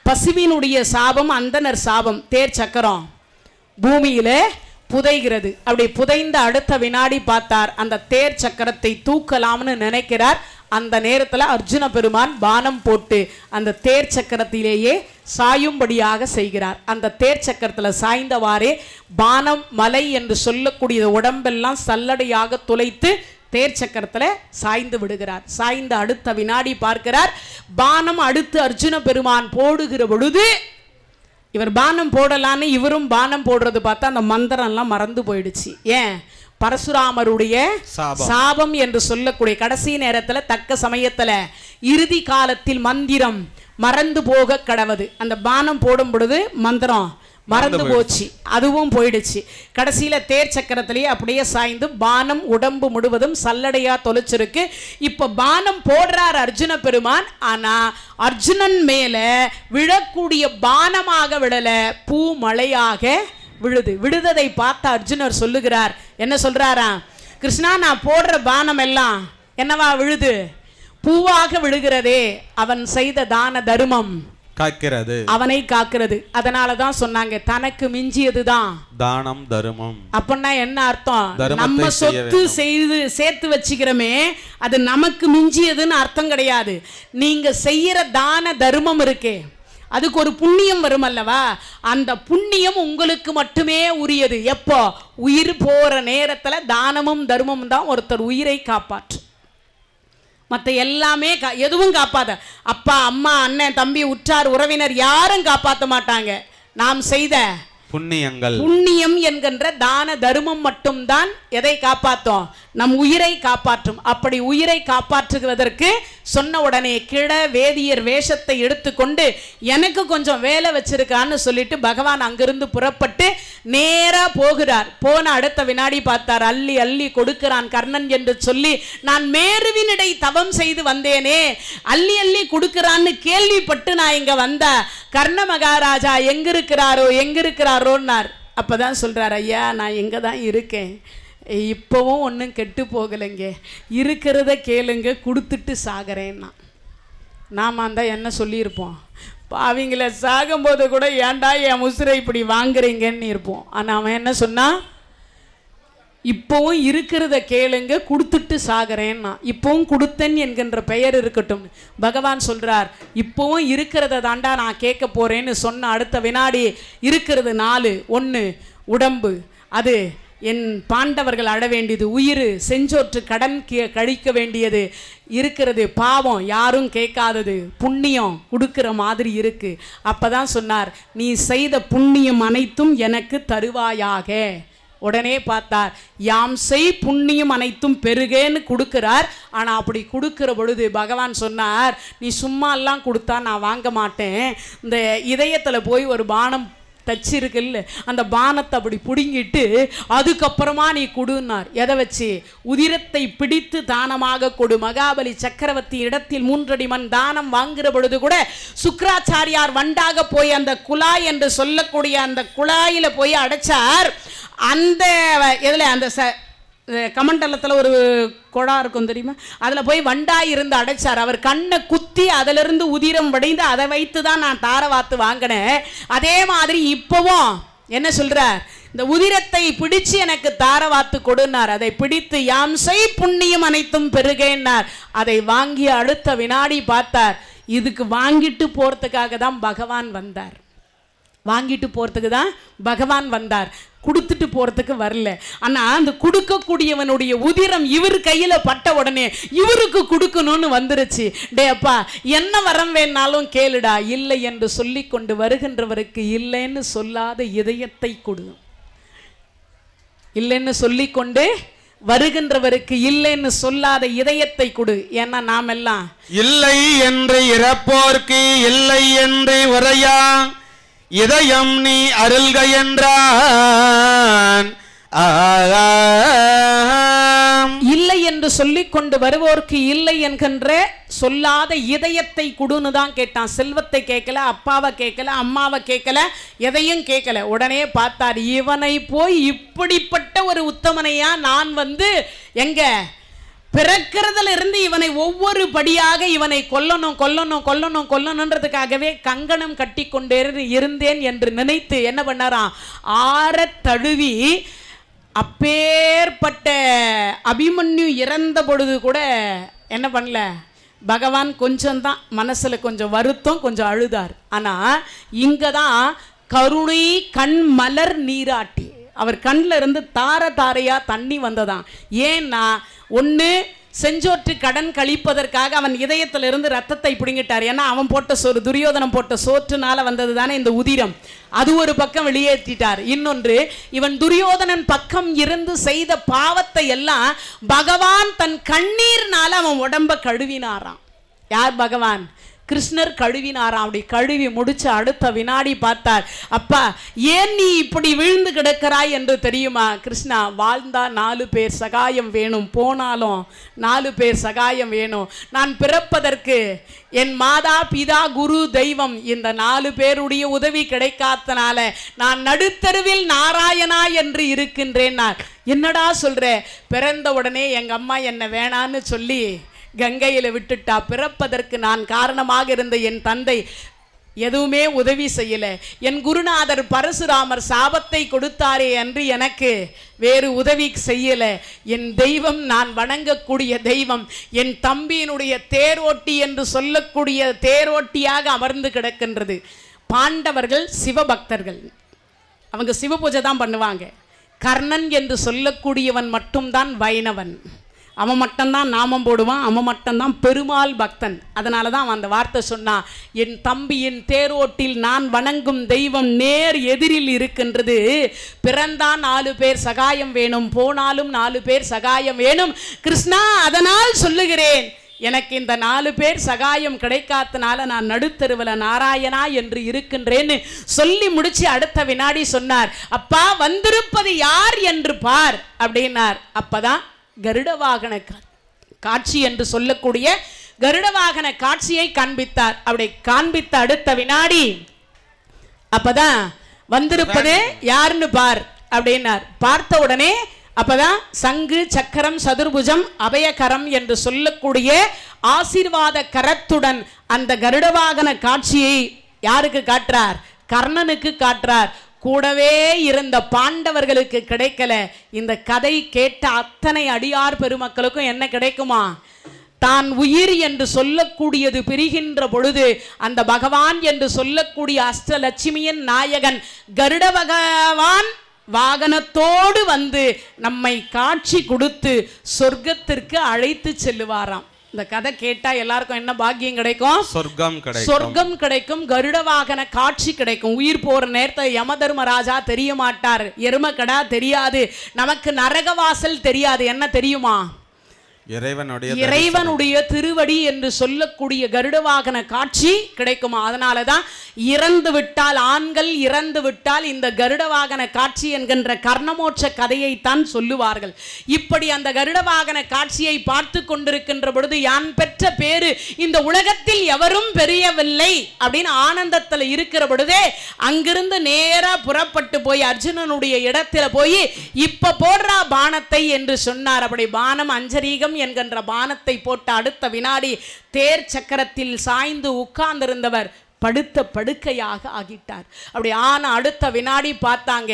A: பசுவினுடைய சாபம், அந்தனர் சாபம், தேர் சக்கரம் பூமியிலே புதைகிறது. அப்படி புதைந்த அடுத்த வினாடி பார்த்தார், அந்த தேர் சக்கரத்தை தூக்கலாம்னு நினைக்கிறார். அந்த நேரத்தில் அர்ஜுன பெருமான் பானம் போட்டு அந்த தேர் சக்கரத்திலேயே சாயும்படியாக செய்கிறார். அந்த தேர் சக்கரத்தில் சாய்ந்தவாறே பானம் மலை என்று சொல்லக்கூடிய உடம்பெல்லாம் சல்லடையாக துளைத்து தேர் சக்கரத்தில் சாய்ந்து விடுகிறார். சாய்ந்த அடுத்த வினாடி பார்க்கிறார், பானம் அடுத்து அர்ஜுன பெருமான் போடுகிற பொழுது இவர் பானம் போடலான்னு இவரும் பானம் போடுறது பார்த்தா அந்த மந்திரம்லாம் மறந்து போயிடுச்சு. ஏன்? பரசுராமருடைய சாபம் என்று சொல்லக்கூடிய கடைசி நேரத்தில் தக்க சமயத்தில் இறுதி காலத்தில் மந்திரம் மறந்து போக கடவுது. அந்த பானம் போடும் பொழுது மந்திரம் மறந்து போச்சு, அதுவும் போயிடுச்சு. கடைசியில தேர் சக்கரத்திலேயே அப்படியே சாய்ந்து பானம் உடம்பு முழுவதும் சல்லடையா தொலைச்சிருக்கு. இப்ப பானம் போடுறார் அர்ஜுன பெருமான். ஆனா அர்ஜுனன் மேல விழக்கூடிய பானமாக விடல, பூ மழையாக விழுது. விழுததை பார்த்த அர்ஜுனர் சொல்லுகிறார், என்ன சொல்றாரா, கிருஷ்ணா நான் போடுற பானம் எல்லாம் என்னவா விழுது? பூவாக விழுகிறதே. அவன் செய்த தான தர்மம்
B: காக்கிறது,
A: அவனை காக்கிறது. அதனாலதான் சொன்னாங்க தனக்கு மிஞ்சியதுதான்
B: தானம் தர்மம்.
A: அப்படின்னா என்ன அர்த்தம்? நம்ம சொத்து செய்து சேர்த்து வச்சுக்கிறோமே, அது நமக்கு மிஞ்சியதுன்னு அர்த்தம் கிடையாது. நீங்க செய்யற தான தர்மம் இருக்கே, அதுக்கு ஒரு புண்ணியம் வரும் அல்லவா, அந்த புண்ணியம் உங்களுக்கு மட்டுமே உரியது. எப்போ? உயிர் போற நேரத்துல தானமும் தர்மமும் தான் ஒருத்தர் உயிரை காப்பாற்றும். மற்ற எல்லாமே எதுவும் காப்பாத. அப்பா அம்மா அண்ணன் தம்பி உற்றார் உறவினர் யாரும் காப்பாற்ற மாட்டாங்க. நாம் செய்த புண்ணியம் என்கின்ற தான தர்மம் மட்டும்தான் எதை காப்பாற்றும்? நம் உயிரை காப்பாற்றும். அப்படி உயிரை காப்பாற்றுவதற்கு சொன்ன உடனே கிழ வேதியர் வேஷத்தை எடுத்துக்கொண்டு எனக்கு கொஞ்சம் வேலை வச்சிருக்கான்னு சொல்லிட்டு பகவான் அங்கிருந்து புறப்பட்டு நேரா போகிறார். போன அடுத்த வினாடி பார்த்தார், அள்ளி அள்ளி கொடுக்கிறான் கர்ணன் என்று சொல்லி, நான் மேருவினிடை தவம் செய்து வந்தேனே, அள்ளி அள்ளி கொடுக்கிறான்னு கேள்விப்பட்டு நான் இங்க வந்த கர்ண மகாராஜா எங்க இருக்கிறாரோன்னார். அப்பதான் சொல்றார், ஐயா நான் எங்க தான் இருக்கேன், இப்போவும் ஒன்றும் கெட்டு போகலைங்க, இருக்கிறத கேளுங்க, கொடுத்துட்டு சாகிறேன்னா. நாம் அந்த என்ன சொல்லியிருப்போம்? அவங்கள சாகும்போது கூட ஏன்டா என் உசுரை இப்படி வாங்குறீங்கன்னு இருப்போம். ஆனால் அவன் என்ன சொன்னா, இப்போவும் இருக்கிறத கேளுங்க, கொடுத்துட்டு சாகிறேன்னா. இப்போவும் கொடுத்தன் என்கின்ற பெயர் இருக்கட்டும். பகவான் சொல்றார், இப்போவும் இருக்கிறத தாண்டா நான் கேட்க போறேன்னு சொன்ன அடுத்த வினாடி இருக்கிறது 4. 1 உடம்பு, அது என் பாண்டவர்கள் அழ வேண்டியது, உயிர் செஞ்சோற்று கடன் கழிக்க வேண்டியது இருக்கிறது, பாவம் யாரும் கேட்காதது, புண்ணியம் கொடுக்கிற மாதிரி இருக்கு. அப்பதான் சொன்னார், நீ செய்த புண்ணியம் அனைத்தும் எனக்கு தருவாயாக. உடனே பார்த்தார், யாம் செய் புண்ணியம் அனைத்தும் பெருகேன்னு கொடுக்கிறார். ஆனால் அப்படி கொடுக்கிற பொழுது பகவான் சொன்னார், நீ சும்மா எல்லாம் கொடுத்தா நான் வாங்க மாட்டேன், இந்த இதயத்தில் போய் ஒரு பானம் தச்சிருக்குல்ல, அந்த பானத்தை அப்படி பிடுங்கிட்டு அதுக்கப்புறமா நீ கொடுன்னார். எதை வச்சு? உதிரத்தை பிடித்து தானமாக கொடு. மகாபலி சக்கரவர்த்தி இடத்தில் 3 அடி மண் தானம் வாங்குற பொழுது கூட சுக்ராச்சாரியார் வண்டாக போய் அந்த குழாய் என்று சொல்லக்கூடிய அந்த குழாயில போய் அடைச்சார். அந்த இதில் அந்த கமண்டலத்தில் ஒரு குழா இருக்கும் தெரியுமா, அதில் போய் வண்டாய் இருந்து அடைச்சார். அவர் கண்ணை குத்தி அதிலிருந்து உதிரம் வடிந்து அதை வைத்து தான் நான் தாரவாத்து வாங்கினேன். அதே மாதிரி இப்போவும் என்ன சொல்றார், இந்த உதிரத்தை பிடிச்சு எனக்கு தாரவாத்து கொடுனார். அதை பிடித்து யாம் செய் புண்ணியம் அனைத்தும் பெருகேன்னார். அதை வாங்கிய அடுத்த வினாடி பார்த்தார், இதுக்கு வாங்கிட்டு போறதுக்காக தான் பகவான் வந்தார். வாங்கிட்டு போறதுக்கு தான் பகவான் வந்தார், கொடுத்துட்டு போறதுக்கு வரல. ஆனா அந்த கொடுக்கக்கூடியவனுடைய உதிரம் இவர் கையில பட்ட உடனே இவருக்கு கொடுக்கணும்னு வந்துருச்சு. டே அப்பா என்ன வரம் வேணாலும் கேளுடா, இல்லை என்று சொல்லி கொண்டு வருகின்றவருக்கு இல்லைன்னு சொல்லாத இதயத்தை கொடு. இல்லைன்னு சொல்லி கொண்டு வருகின்றவருக்கு இல்லைன்னு சொல்லாத இதயத்தை கொடு. ஏன்னா நாம் எல்லாம்
B: இல்லை என்று இறப்போர்க்கு இல்லை என்று உரையா இதயம் நீ அருள்க என்றான்.
A: இல்லை என்று சொல்லி கொண்டு வருவோர்க்கு இல்லை என்கின்ற சொல்லாத இதயத்தை கொடுன்னு தான் கேட்டான். செல்வத்தை கேட்கல, அப்பாவை கேட்கல, அம்மாவை கேட்கல, எதையும் கேட்கல. உடனே பார்த்தார், இவனை போய் இப்படிப்பட்ட ஒரு உத்தமனையா நான் எங்க பிறக்கிறதுல இருந்து இவனை ஒவ்வொரு படியாக இவனை கொல்லணும் கொல்லணும் கொல்லணும் கொல்லணுன்றதுக்காகவே கங்கணம் கட்டி கொண்டே இருந்தேன் என்று நினைத்து என்ன பண்ணாராம், ஆற தழுவி அப்பேற்பட்ட அபிமன்யு இறந்த பொழுது கூட என்ன பண்ணல பகவான், கொஞ்சம்தான் மனசுல கொஞ்சம் வருத்தம், கொஞ்சம் அழுதார். ஆனா இங்கதான் கருணை கண் மலர் நீராட்டி அவர் கண்ணில் இருந்து தார தாரையா தண்ணி வந்ததான். ஏன்னா ஒன்று செஞ்சோற்று கடன் கழிப்பதற்காக அவன் இதயத்திலிருந்து ரத்தத்தை பிடுங்கிட்டார். ஏன்னா அவன் போட்ட சோறு, துரியோதனம் போட்ட சோற்றுனால வந்தது தானே இந்த உதிரம், அது ஒரு பக்கம் வெளியேற்றிட்டார். இன்னொன்று, இவன் துரியோதனன் பக்கம் இருந்து செய்த பாவத்தை எல்லாம் பகவான் தன் கண்ணீர்னால அவன் உடம்ப கழுவினாராம். யார்? பகவான் கிருஷ்ணர் கழுவினாராம். அப்படி கழுவி முடிச்ச அடுத்த வினாடி பார்த்தார், அப்பா ஏன் நீ இப்படி விழுந்து கிடக்கிறாய் என்று தெரியுமா? கிருஷ்ணா, வாழ்ந்தா 4 பேர் சகாயம் வேணும், போனாலும் 4 பேர் சகாயம் வேணும். நான் பிறப்பதற்கு என் மாதா பிதா குரு தெய்வம் இந்த 4 பேருடைய உதவி கிடைக்காதனால நான் நடுத்தருவில் நாராயணா என்று இருக்கின்றேன். என்னடா சொல்ற? பிறந்த உடனே எங்க அம்மா என்ன வேணான்னு சொல்லி கங்கையில் விட்டுட்டா. பிறப்பதற்கு நான் காரணமாக இருந்த என் தந்தை எதுவுமே உதவி செய்யல. என் குருநாதர் பரசுராமர் சாபத்தை கொடுத்தாரே அன்று எனக்கு வேறு உதவி செய்யல. என் தெய்வம், நான் வணங்கக்கூடிய தெய்வம் என் தம்பியினுடைய தேரோட்டி என்று சொல்லக்கூடிய தேரோட்டியாக அமர்ந்து கிடக்கின்றது. பாண்டவர்கள் சிவபக்தர்கள், அவங்க சிவ பூஜை தான் பண்ணுவாங்க. கர்ணன் என்று சொல்லக்கூடியவன் மட்டும்தான் வைணவன், அவன் மட்டும்தான் நாமம் போடுவான், அவன் மட்டும்தான் பெருமாள் பக்தன். அதனால தான் அவன் அந்த வார்த்தை சொன்னான், என் தம்பியின் தேரோட்டில் நான் வணங்கும் தெய்வம் நேர் எதிரில் இருக்கின்றது. பிறந்தான் 4 பேர் சகாயம் வேணும், போனாலும் 4 பேர் சகாயம் வேணும் கிருஷ்ணா. அதனால் சொல்லுகிறேன், எனக்கு இந்த 4 பேர் சகாயம் கிடைக்காதனால நான் நடுத்தருவில் நாராயணா என்று இருக்கின்றேன்னு சொல்லி முடிச்சு அடுத்த வினாடி சொன்னார், அப்பா வந்திருப்பது யார் என்று பார் அப்படின்னார். அப்பதான் கருட வாகன காட்சி என்று சொல்லக்கூடிய கருட வாகன காட்சியை காண்பித்தார். அப்படி காண்பித்த அடுத்த வினாடி அப்பதான் வந்திருப்பது யாருன்னு பார் அப்படின்னார். பார்த்த உடனே அப்பதான் சங்கு சக்கரம் சதுர்புஜம் அபயகரம் என்று சொல்லக்கூடிய ஆசீர்வாத கரத்துடன் அந்த கருட வாகன காட்சியை யாருக்கு காட்டுறார்? கர்ணனுக்கு காட்டுறார். கூடவே இருந்த பாண்டவர்களுக்கு கிடைக்கல. இந்த கதை கேட்ட அத்தனை அடியார் பெருமக்களுக்கும் என்ன கிடைக்குமா? தான் உயிர் என்று சொல்லக்கூடியது பிரிகின்ற பொழுது அந்த பகவான் என்று சொல்லக்கூடிய அஷ்டலட்சுமியின் நாயகன் கருட பகவான் வாகனத்தோடு நம்மை காட்சி கொடுத்து சொர்க்கத்திற்கு அழைத்து செல்லுவாராம். இந்த கதை கேட்டா எல்லாருக்கும் என்ன பாக்கியம் கிடைக்கும்? சொர்க்கம் கிடைக்கும், கருட வாகன காட்சி கிடைக்கும். உயிர் போற நேரத்தை யமதர்மராஜா தெரிய மாட்டார், எருமக்கடா தெரியாது, நமக்கு நரகவாசல் தெரியாது. என்ன தெரியுமா? இறைவனுடைய திருவடி என்று சொல்லக்கூடிய கருட வாகன காட்சி கிடைக்குமா? அதனாலதான் இறந்து விட்டால், ஆண்கள் இறந்து விட்டால் இந்த கருட வாகன காட்சி என்கின்ற கர்ணமோட்ச கதையை தான் சொல்லுவார்கள். இப்படி அந்த கருட வாகன காட்சியை பார்த்து கொண்டிருக்கின்ற பொழுது யான் பெற்ற பேரு இந்த உலகத்தில் எவரும் பெரியவில்லை அப்படின்னு ஆனந்தத்தில் இருக்கிற பொழுதே அங்கிருந்து நேரா புறப்பட்டு போய் அர்ஜுனனுடைய இடத்துல போய் இப்ப போடுறா பானத்தை என்று சொன்னார். அப்படி பானம் அஞ்சரீகம் என்கின்ற பானத்தை போட்ட அடுத்த வினாடி தேர் சக்கரத்தில் சாய்ந்து உட்கார்ந்திருந்தவர் படுத்த படுக்கையாக ஆகிட்டார். அப்படி ஆன அடுத்த வினாடி பார்த்தாங்க,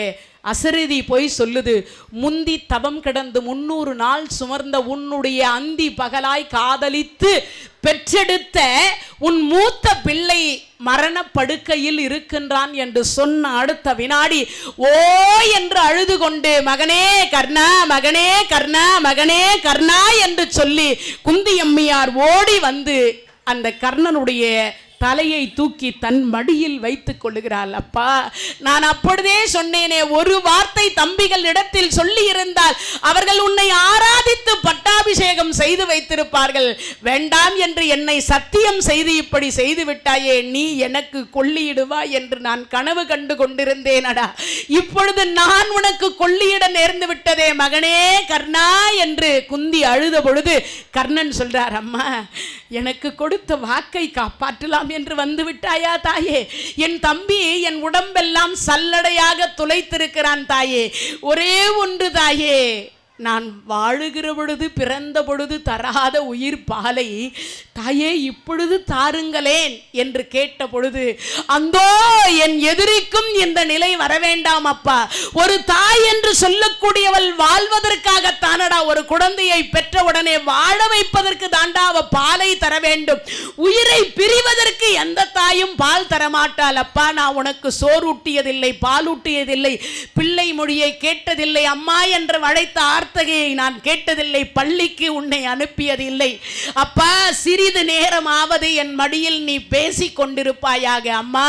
A: அசரீதி போய் சொல்லுது, முந்தி தவம் கிடந்து 300 நாள் சுமர்ந்த உன்னுடைய அந்தி பகலாய் காதலித்து பெற்றெடுத்த உன் மூத்த பிள்ளை மரண படுக்கையில் இருக்கின்றான் என்று சொன்ன அடுத்த வினாடி ஓ என்று அழுது கொண்டு மகனே கர்ணா, மகனே கர்ணா, மகனே கர்ணா என்று சொல்லி குந்தி அம்மையார் ஓடி அந்த கர்ணனுடைய தலையை தூக்கி தன் மடியில் வைத்துக் கொள்ளுகிறாள். அப்பா, நான் அப்பொழுதே சொன்னேனே, ஒரு வார்த்தை தம்பிகள் இடத்தில் சொல்லி இருந்தால் அவர்கள் உன்னை ஆராதித்து பட்டாபிஷேகம் செய்து வைத்திருப்பார்கள். வேண்டாம் என்று என்னை சத்தியம் செய்து இப்படி செய்து விட்டாயே, நீ எனக்கு கொள்ளியிடுவாய் என்று நான் கனவு கண்டு கொண்டிருந்தேனடா. இப்பொழுது நான் உனக்கு கொள்ளியிட நேர்ந்து விட்டதே மகனே கர்ணா என்று குந்தி அழுத பொழுது கர்ணன் சொல்றார், அம்மா, எனக்கு கொடுத்த வாக்கை காப்பாற்றலாம் என்று வந்து விட்டாயா தாயே? என் தம்பி என் உடம்பெல்லாம் சல்லடையாக துளைத்திருக்கிறான் தாயே. ஒரே ஒன்று தாயே, நான் வாழுகிற பொழுது பிறந்த பொழுது தராத உயிர் பாலை தாயே இப்பொழுது தாருங்களேன் என்று கேட்ட பொழுது, அந்தோ என் எதிரிக்கும் இந்த நிலை வரவேண்டாம் அப்பா. ஒரு தாய் என்று சொல்லக்கூடியவள் வாழ்வதற்காகத்தானடா, ஒரு குழந்தையை பெற்ற உடனே வாழ வைப்பதற்கு தாண்டா அவ பாலை தர வேண்டும். உயிரை பிரிவதற்கு எந்த தாயும் பால் தரமாட்டாள். அப்பா, நான் உனக்கு சோறூட்டியதில்லை, பாலூட்டியதில்லை, பிள்ளை மொழியை கேட்டதில்லை, அம்மா என்று அழைத்த வார்த்தையை நான் கேட்டதில்லை, பள்ளிக்கு உன்னை அனுப்பியதில்லை. அப்பா, சிறிது நேரமாவது என் மடியில் நீ பேசிக் கொண்டிருப்பாயாக. அம்மா,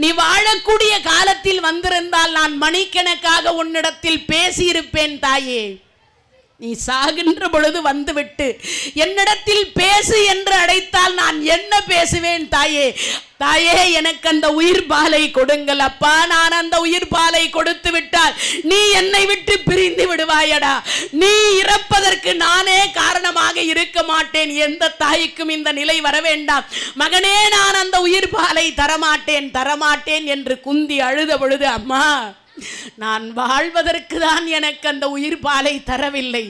A: நீ வாழக்கூடிய காலத்தில் வந்திருந்தால் நான் மணிக்கணக்காக உன்னிடத்தில் பேசியிருப்பேன் தாயே. நீ சாகின்ற பொழுது வந்துவிட்டு என்னிடத்தில் பேசு என்று அழைத்தால் நான் என்ன பேசுவேன் தாயே? தாயே, எனக்கு அந்த உயிர் பாலை கொடுங்கள் அப்பா. நான் அந்த உயிர் பாலை கொடுத்து விட்டால் நீ என்னை விட்டு பிரிந்து விடுவாயடா. நீ இறப்பதற்கு நானே காரணமாக இருக்க மாட்டேன். எந்த தாய்க்கும் இந்த நிலை வர வேண்டாம் மகனே, நான் அந்த உயிர் பாலை தரமாட்டேன் என்று குந்தி அழுத பொழுது, அம்மா, நான் வாழ்வதற்கு தான் எனக்கு அந்த உயிர் பாலை தரவில்லை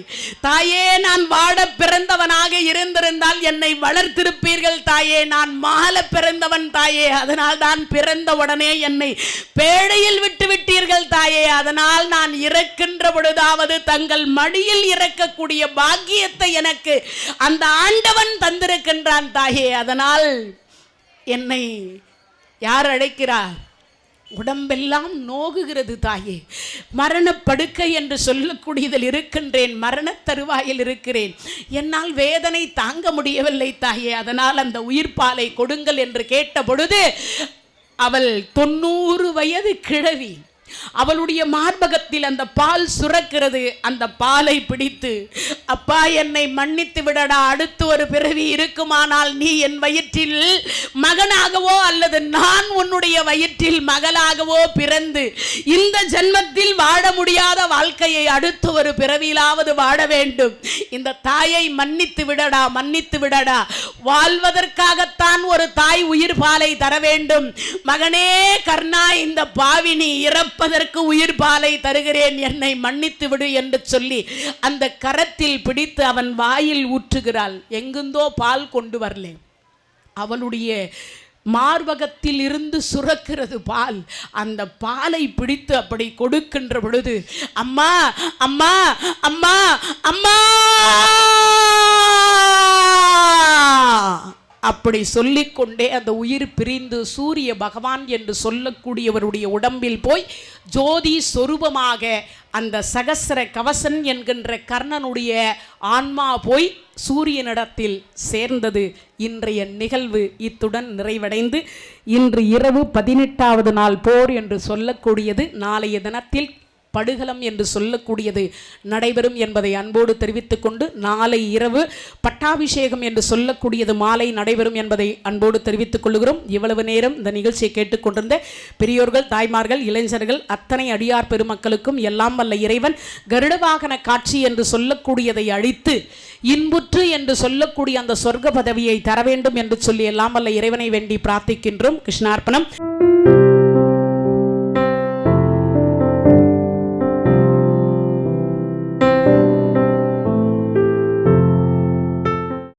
A: தாயே. நான் வாழ பிறந்தவனாக இருந்திருந்தால் என்னை வளர்த்திருப்பீர்கள் தாயே. நான் மாள பிறந்தவன் தாயே, அதனால் தான் பிறந்த உடனே என்னை பேழையில் விட்டு விட்டீர்கள் தாயே. அதனால் நான் இறக்கின்ற பொழுதாவது தங்கள் மடியில் இறக்கக்கூடிய பாக்கியத்தை எனக்கு அந்த ஆண்டவன் தந்திருக்கின்றான் தாயே. அதனால் என்னை யார் அழைக்கிறார்? உடம்பெல்லாம் நோகுகிறது தாயே. மரணப்படுக்கை என்று சொல்லக்கூடியதில் இருக்கின்றேன், மரண தருவாயில் இருக்கிறேன். என்னால் வேதனை தாங்க முடியவில்லை தாயே. அதனால் அந்த உயிர் பாலை கொடுங்கள் என்று கேட்ட பொழுது, அவள் 90 வயது கிழவி, அவளுடைய மார்பகத்தில் அந்த பால் சுரக்கிறது. அந்த பாலை பிடித்து, அப்பா, என்னை மன்னித்து விடடா. அடுத்து ஒரு பிறவி இருக்குமானால் நீ என் வயிற்றில் மகனாகவோ அல்லது நான் உன்னுடைய வயிற்றில் மகளாகவோ பிறந்து இந்த ஜென்மத்தில் வாழ முடியாத வாழ்க்கையை அடுத்து ஒரு பிறவியிலாவது வாழ வேண்டும். இந்த தாயை மன்னித்து விடடா, மன்னித்து விடடா. வாழ்வதற்காகத்தான் ஒரு தாய் உயிர் பாலை தர வேண்டும். மகனே கர்ணா, இந்த பாவினி இறப்பதற்கு உயிர் பாலை தருகிறேன், என்னை மன்னித்து விடு என்று சொல்லி அந்த கரத்தில் பிடித்து அவன் வாயில் ஊற்றுகிறாள். எங்குந்தோ பால் கொண்டு வரல, அவளுடைய மார்பகத்தில் இருந்து சுரக்கிறது பால். அந்த பாலை பிடித்து அப்படி கொடுக்கின்ற பொழுது, அம்மா, அம்மா, அம்மா, அம்மா அப்படி சொல்லிக்கொண்டே அந்த உயிர் பிரிந்து சூரிய பகவான் என்று சொல்லக்கூடியவருடைய உடம்பில் போய் ஜோதி சொரூபமாக அந்த சகஸ்ர கவசன் என்கின்ற கர்ணனுடைய ஆன்மா போய் சூரியனிடத்தில் சேர்ந்தது. இன்றைய நிகழ்வு இத்துடன் நிறைவடைந்து இன்று இரவு 18வது நாள் போர் என்று சொல்லக்கூடியது நாளைய தினத்தில் படுகளம் என்று சொல்லக்கூடியது நடைபெறும் என்பதை அன்போடு தெரிவித்துக் கொண்டு, நாளை இரவு பட்டாபிஷேகம் என்று சொல்லக்கூடியது மாலை நடைபெறும் என்பதை அன்போடு தெரிவித்துக் கொள்கிறோம். இவ்வளவு நேரம் இந்த நிகழ்ச்சியை கேட்டுக்கொண்டிருந்த பெரியோர்கள், தாய்மார்கள், இளைஞர்கள், அத்தனை அடியார் பெருமக்களுக்கும் எல்லாம் வல்ல இறைவன் கருடவாகன காட்சி என்று சொல்லக்கூடியதை அழித்து இன்புற்று என்று சொல்லக்கூடிய அந்த சொர்க்க பதவியை தர வேண்டும் என்று சொல்லி எல்லாம் வல்ல இறைவனை வேண்டி பிரார்த்திக்கின்றோம். கிருஷ்ணார்ப்பணம்.